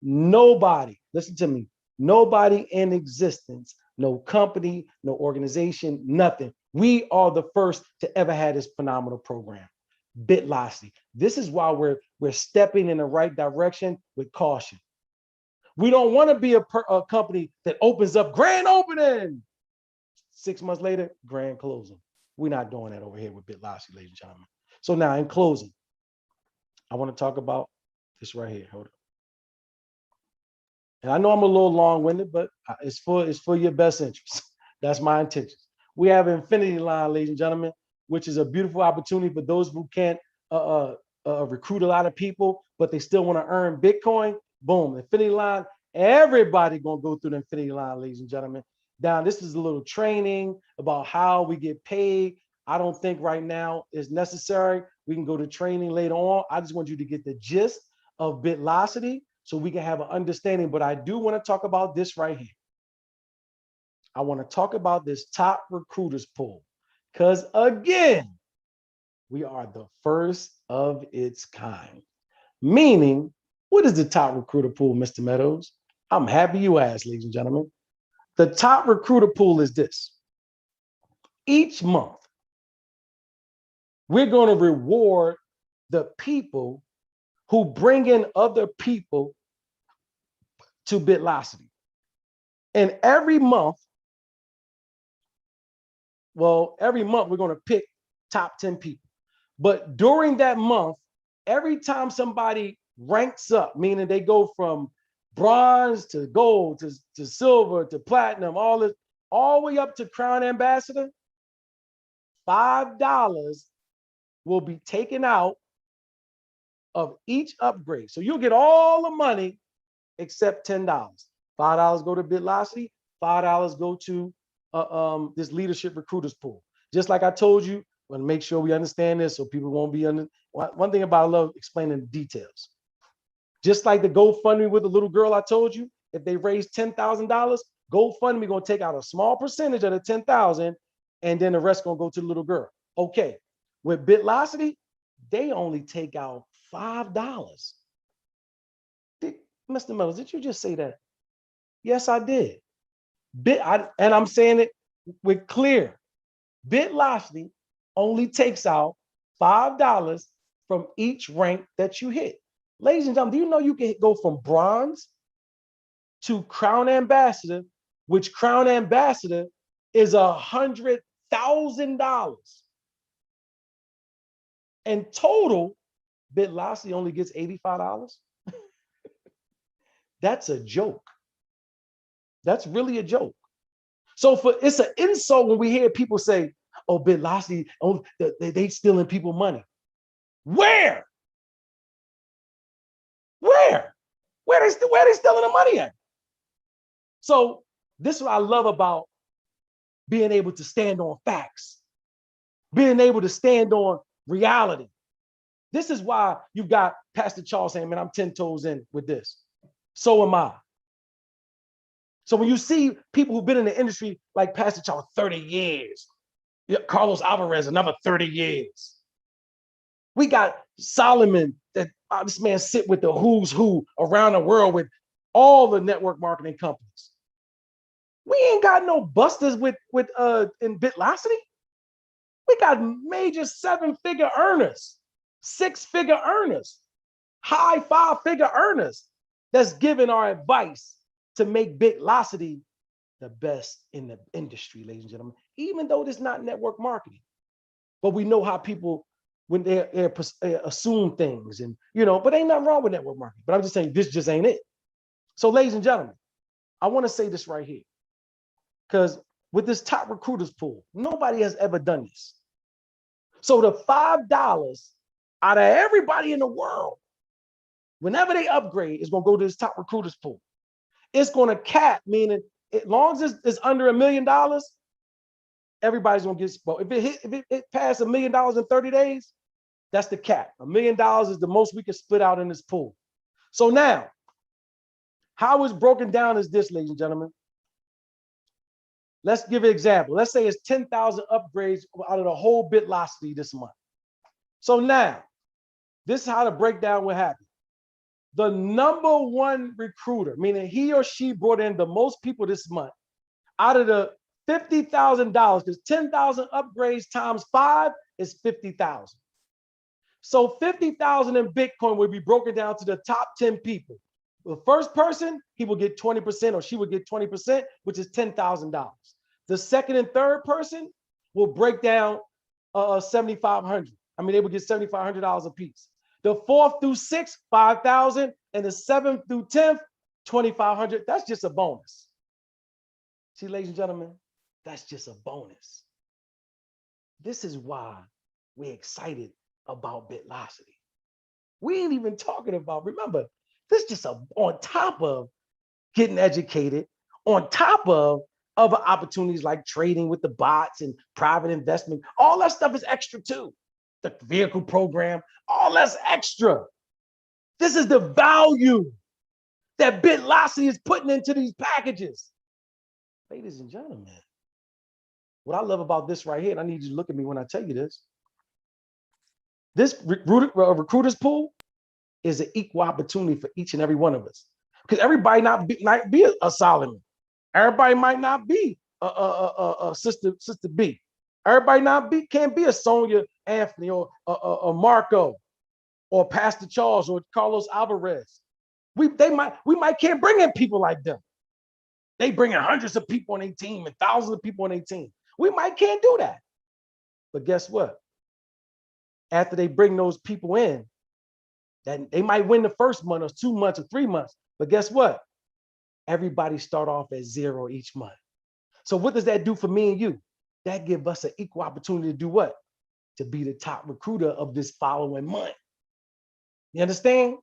Nobody, listen to me, nobody in existence, no company, no organization, nothing. We are the first to ever have this phenomenal program, BitLocity. This is why we're stepping in the right direction with caution. We don't want to be a company that opens up grand opening. 6 months later, grand closing. We're not doing that over here with BitLocity, ladies and gentlemen. So now in closing, I want to talk about this right here. Hold on. And I know I'm a little long-winded, but it's for your best interest. That's my intention. We have Infinity Line, ladies and gentlemen, which is a beautiful opportunity for those who can't recruit a lot of people, but they still want to earn Bitcoin. Boom, Infinity Line. Everybody gonna go through the Infinity Line, ladies and gentlemen. Now, this is a little training about how we get paid. I don't think right now is necessary. We can go to training later on. I just want you to get the gist of BitLocity so we can have an understanding. But I do want to talk about this right here. I want to talk about this top recruiters pool because, again, we are the first of its kind. Meaning, what is the top recruiter pool, Mr. Meadows? I'm happy you asked, ladies and gentlemen. The top recruiter pool is this. Each month, we're going to reward the people who bring in other people to BitLocity. And every month we're going to pick top 10 people. But during that month, every time somebody ranks up, meaning they go from bronze to gold to silver to platinum, all the way up to crown ambassador, $5 will be taken out of each upgrade. So you'll get all the money except $10. $5 go to BitLocity, $5 go to this leadership recruiters pool. Just like I told you, I want to make sure we understand this so people won't be under. One thing about I love explaining the details. Just like the GoFundMe with the little girl I told you, if they raise $10,000, GoFundMe gonna take out a small percentage of the $10,000, and then the rest gonna go to the little girl. Okay, with BitLocity, they only take out $5. Mr. Meadows, did you just say that? Yes, I did. And I'm saying it with clear. BitLocity only takes out $5 from each rank that you hit. Ladies and gentlemen, do you know you can go from bronze to crown ambassador, which crown ambassador is $100,000. And total, BitLocity only gets $85. That's a joke. That's really a joke. So it's an insult when we hear people say, oh, BitLocity, oh, they stealing people money. Where? Where? Where are they stealing the money at? So this is what I love about being able to stand on facts, being able to stand on reality. This is why you've got Pastor Charles saying, man, I'm 10 toes in with this. So am I. So when you see people who've been in the industry like Pastor Charles, 30 years, Carlos Alvarez, another 30 years. We got Solomon, that this man sit with the who's who around the world with all the network marketing companies. We ain't got no busters in BitLocity. We got major 7-figure earners, 6-figure earners, high 5-figure earners that's giving our advice to make BitLocity the best in the industry, ladies and gentlemen, even though it's not network marketing. But we know how people, when they assume things and, but ain't nothing wrong with network marketing. But I'm just saying, this just ain't it. So ladies and gentlemen, I want to say this right here, because with this top recruiters pool, nobody has ever done this. So the $5 out of everybody in the world, whenever they upgrade, is going to go to this top recruiters pool. It's going to cap, meaning as long as it's under $1 million, everybody's going to get spoke. If it passed $1 million in 30 days, that's the cap. $1 million is the most we can split out in this pool. So now, how it's broken down is this, ladies and gentlemen. Let's give an example. Let's say it's 10,000 upgrades out of the whole BitLocity this month. So now, this is how the breakdown will happen. The number one recruiter, meaning he or she brought in the most people this month, out of the $50,000, because 10,000 upgrades times 5 is 50,000. So 50,000 in Bitcoin will be broken down to the top 10 people. The first person, he will get 20% or she will get 20%, which is $10,000. The second and third person will break down 7,500. I mean, they will get $7,500 a piece. The fourth through sixth, 5,000, and the seventh through 10th, 2,500. That's just a bonus. See, ladies and gentlemen, that's just a bonus. This is why we're excited about BitLocity. We ain't even talking about, remember, this is just on top of getting educated, on top of other opportunities like trading with the bots and private investment. All that stuff is extra too. The vehicle program, all that's extra. This is the value that BitLocity is putting into these packages. Ladies and gentlemen, what I love about this right here, and I need you to look at me when I tell you this, this recruiters pool is an equal opportunity for each and every one of us. Because everybody might be a Solomon. Everybody might not be a Sister B. Everybody can't be a Sonia Anthony or Marco or Pastor Charles or Carlos Alvarez. We might can't bring in people like them. They bring in hundreds of people on their team and thousands of people on their team. We might can't do that. But guess what? After they bring those people in, that they might win the first month or 2 months or 3 months. But guess what? Everybody start off at 0 each month. So what does that do for me and you? That gives us an equal opportunity to do what? To be the top recruiter of this following month. You understand?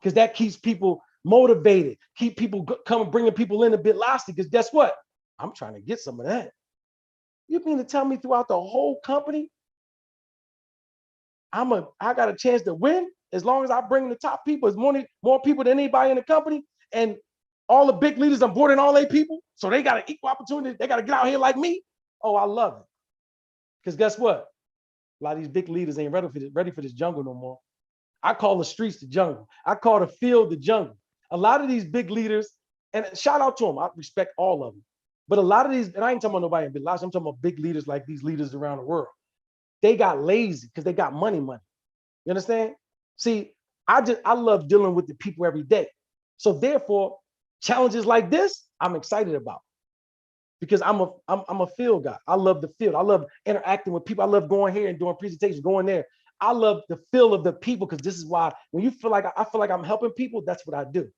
Because that keeps people motivated, keep people bringing people in a BitLocity. Because guess what? I'm trying to get some of that. You mean to tell me throughout the whole company, I got a chance to win as long as I bring the top people, as more people than anybody in the company, and all the big leaders on board and all they people, so they got an equal opportunity. They got to get out here like me. Oh, I love it. Because guess what? A lot of these big leaders ain't ready for this jungle no more. I call the streets the jungle. I call the field the jungle. A lot of these big leaders, and shout out to them, I respect all of them. But a lot of these, and I ain't talking about nobody in BitLocity, I'm talking about big leaders like these leaders around the world. They got lazy because they got money. You understand? See, I love dealing with the people every day. So therefore, challenges like this, I'm excited about. because I'm a field guy. I love the field. I love interacting with people. I love going here and doing presentations, going there. I love the feel of the people, because this is why when you feel like I feel like I'm helping people, that's what I do.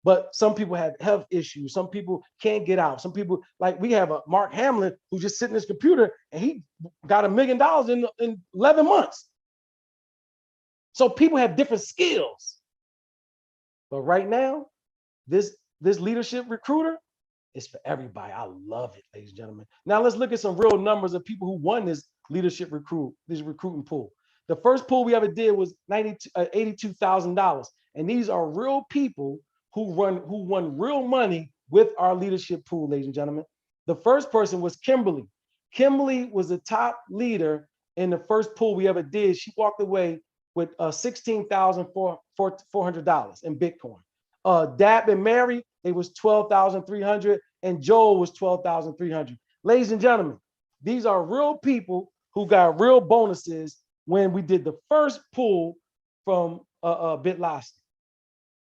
But some people have health issues. Some people can't get out. Some people, like we have a Mark Hamlin who just sitting in his computer and he got $1 million in 11 months. So people have different skills. But right now, this leadership recruiter is for everybody. I love it, ladies and gentlemen. Now let's look at some real numbers of people who won this leadership recruiting pool. The first pool we ever did was $82,000. And these are real people who won real money with our leadership pool, ladies and gentlemen. The first person was Kimberly. Kimberly was the top leader in the first pool we ever did. She walked away with $16,400 in Bitcoin. Dab and Mary, they was $12,300, and Joel was $12,300. Ladies and gentlemen, these are real people who got real bonuses when we did the first pool from BitLocity.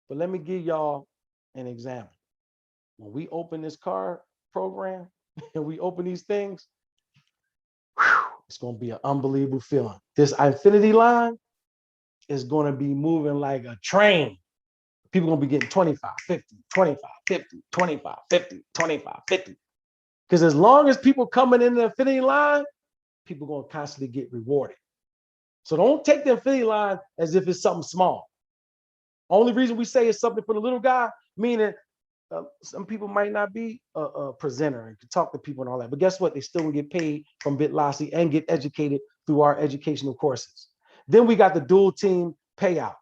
But let me give y'all an example. When we open this card program and we open these things, it's going to be an unbelievable feeling. This infinity line is going to be moving like a train. People going to be getting 25, 50, 25, 50, 25, 50, 25, 50. Because as long as people coming in the infinity line, people going to constantly get rewarded. So don't take the infinity line as if it's something small. Only reason we say it's something for the little guy, meaning some people might not be a presenter and can talk to people and all that. But guess what? They still will get paid from BitLocity and get educated through our educational courses. Then we got the dual team payout.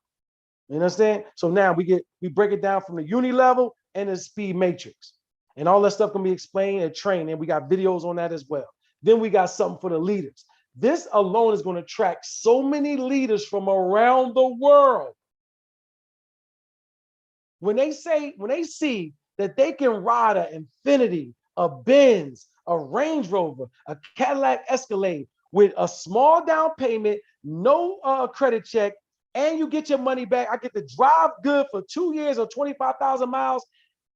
You understand? So now we break it down from the uni level and the speed matrix. And all that stuff can be explained and trained. And we got videos on that as well. Then we got something for the leaders. This alone is going to attract so many leaders from around the world. When they see that they can ride an Infiniti, a Benz, a Range Rover, a Cadillac Escalade with a small down payment, no credit check, and you get your money back. I get to drive good for 2 years or 25,000 miles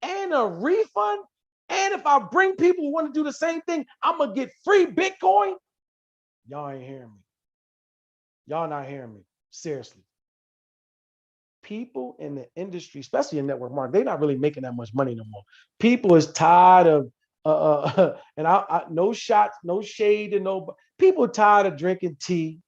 and a refund. And if I bring people who want to do the same thing, I'm going to get free Bitcoin. Y'all ain't hearing me. Y'all not hearing me. Seriously. People in the industry, especially in network marketing, they're not really making that much money no more. People is tired of, and I no shots, no shade, and no, people tired of drinking tea.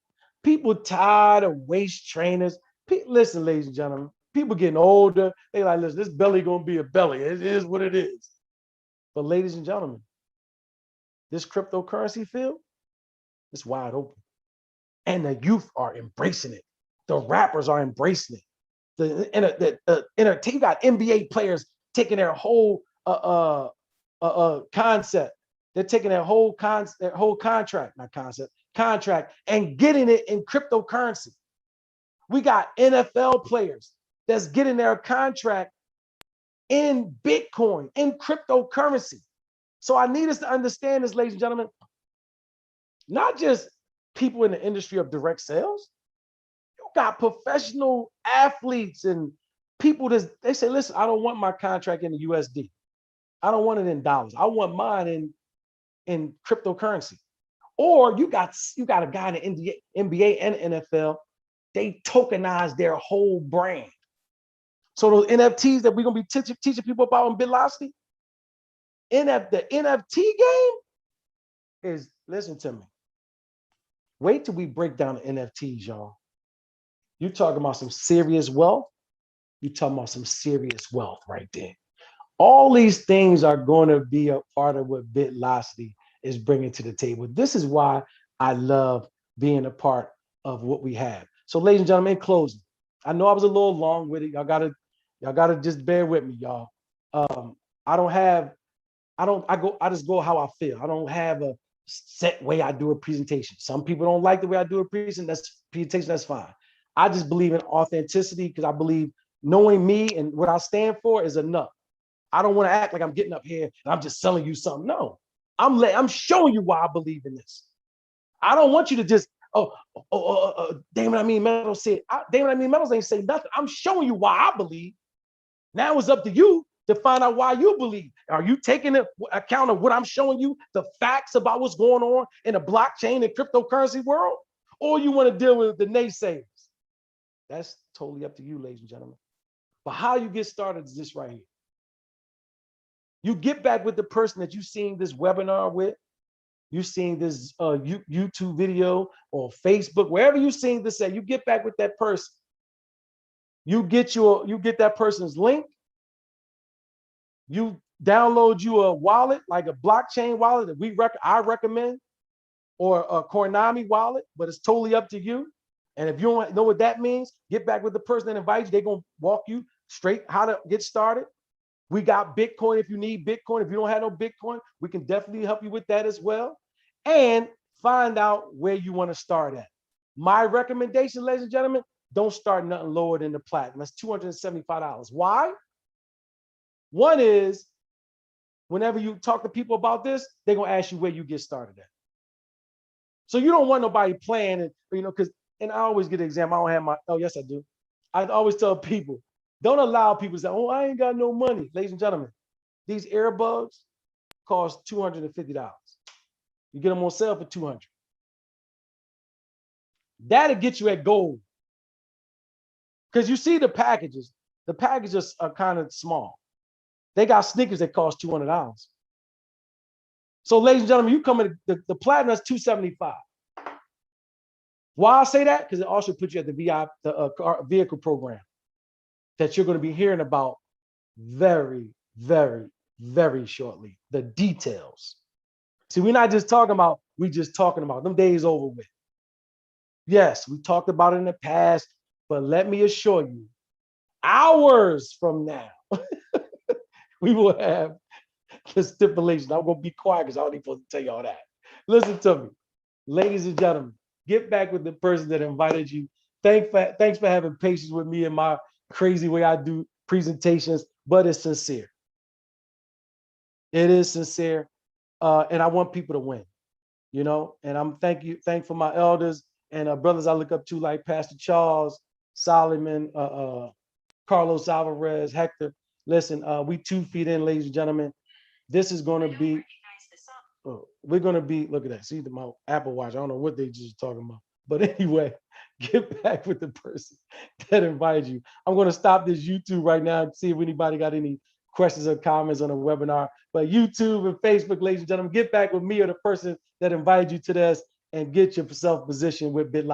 People tired of waist trainers. Listen, ladies and gentlemen, people getting older. They like, listen, this belly gonna be a belly. It is what it is. But ladies and gentlemen, this cryptocurrency field is wide open. And the youth are embracing it. The rappers are embracing it. You got NBA players taking their whole concept. They're taking their whole contract and getting it in cryptocurrency. We got NFL players that's getting their contract in Bitcoin, in cryptocurrency. So I need us to understand this, ladies and gentlemen, not just people in the industry of direct sales. You got professional athletes and people that they say, listen, I don't want my contract in the USD. I don't want it in dollars. I want mine in cryptocurrency. Or you got a guy in the NBA and NFL, they tokenize their whole brand. So those NFTs that we're gonna be teaching people about in BitLocity, the NFT game is, listen to me. Wait till we break down the NFTs, y'all. You're talking about some serious wealth. You're talking about some serious wealth right there. All these things are going to be a part of what BitLocity is bringing to the table. This is why I love being a part of what we have. So, ladies and gentlemen, in closing, I know I was a little long with it. Y'all gotta just bear with me, y'all. I just go how I feel. I don't have a set way I do a presentation. Some people don't like the way I do a presentation. That's fine. I just believe in authenticity because I believe knowing me and what I stand for is enough. I don't want to act like I'm getting up here and I'm just selling you something. No, I'm showing you why I believe in this. I don't want you to just, Damon, I mean, Meadows said, Damon, I mean, Meadows ain't say nothing. I'm showing you why I believe. Now it's up to you to find out why you believe. Are you taking into account of what I'm showing you, the facts about what's going on in the blockchain and cryptocurrency world? Or you want to deal with the naysayers? That's totally up to you, ladies and gentlemen. But how you get started is this right here. You get back with the person that you've seen this webinar with, you've seen this YouTube video or Facebook, wherever you've seen this at, you get back with that person. You get that person's link. You download you a wallet, like a blockchain wallet that I recommend, or a Konami wallet, but it's totally up to you. And if you don't know what that means, get back with the person that invites you. They're going to walk you straight how to get started. We got Bitcoin if you need Bitcoin. If you don't have no Bitcoin, we can definitely help you with that as well. And find out where you want to start at. My recommendation, ladies and gentlemen, don't start nothing lower than the platinum. That's $275. Why? One is, whenever you talk to people about this, they're going to ask you where you get started at. So you don't want nobody playing it, because, and I always get an example. I don't have oh, yes, I do. I always tell people, don't allow people to say, oh, I ain't got no money. Ladies and gentlemen, these earbuds cost $250. You get them on sale for $200. That'll get you at gold. Because you see the packages. The packages are kind of small. They got sneakers that cost $200. So, ladies and gentlemen, you come in, the platinum is $275. Why I say that? Because it also puts you at the vehicle program that you're going to be hearing about very, very, very shortly. The details. See, we're not just talking about, them days over with. Yes, we talked about it in the past, but let me assure you, hours from now, we will have the stipulation. I'm going to be quiet because I don't even supposed to tell you all that. Listen to me. Ladies and gentlemen, get back with the person that invited you. Thanks for having patience with me and my crazy way I do presentations, but it's sincere. It is sincere. And I want people to win, and I'm thankful my elders and brothers I look up to, like Pastor Charles, Solomon, Carlos Alvarez, Hector. Listen, we 2 feet in, ladies and gentlemen. This is going to be, we're going to be, look at that. See my Apple Watch. I don't know what they just talking about. But anyway, get back with the person that invited you. I'm going to stop this YouTube right now and see if anybody got any questions or comments on the webinar. But YouTube and Facebook, ladies and gentlemen, get back with me or the person that invited you to this and get yourself positioned with BitLogic.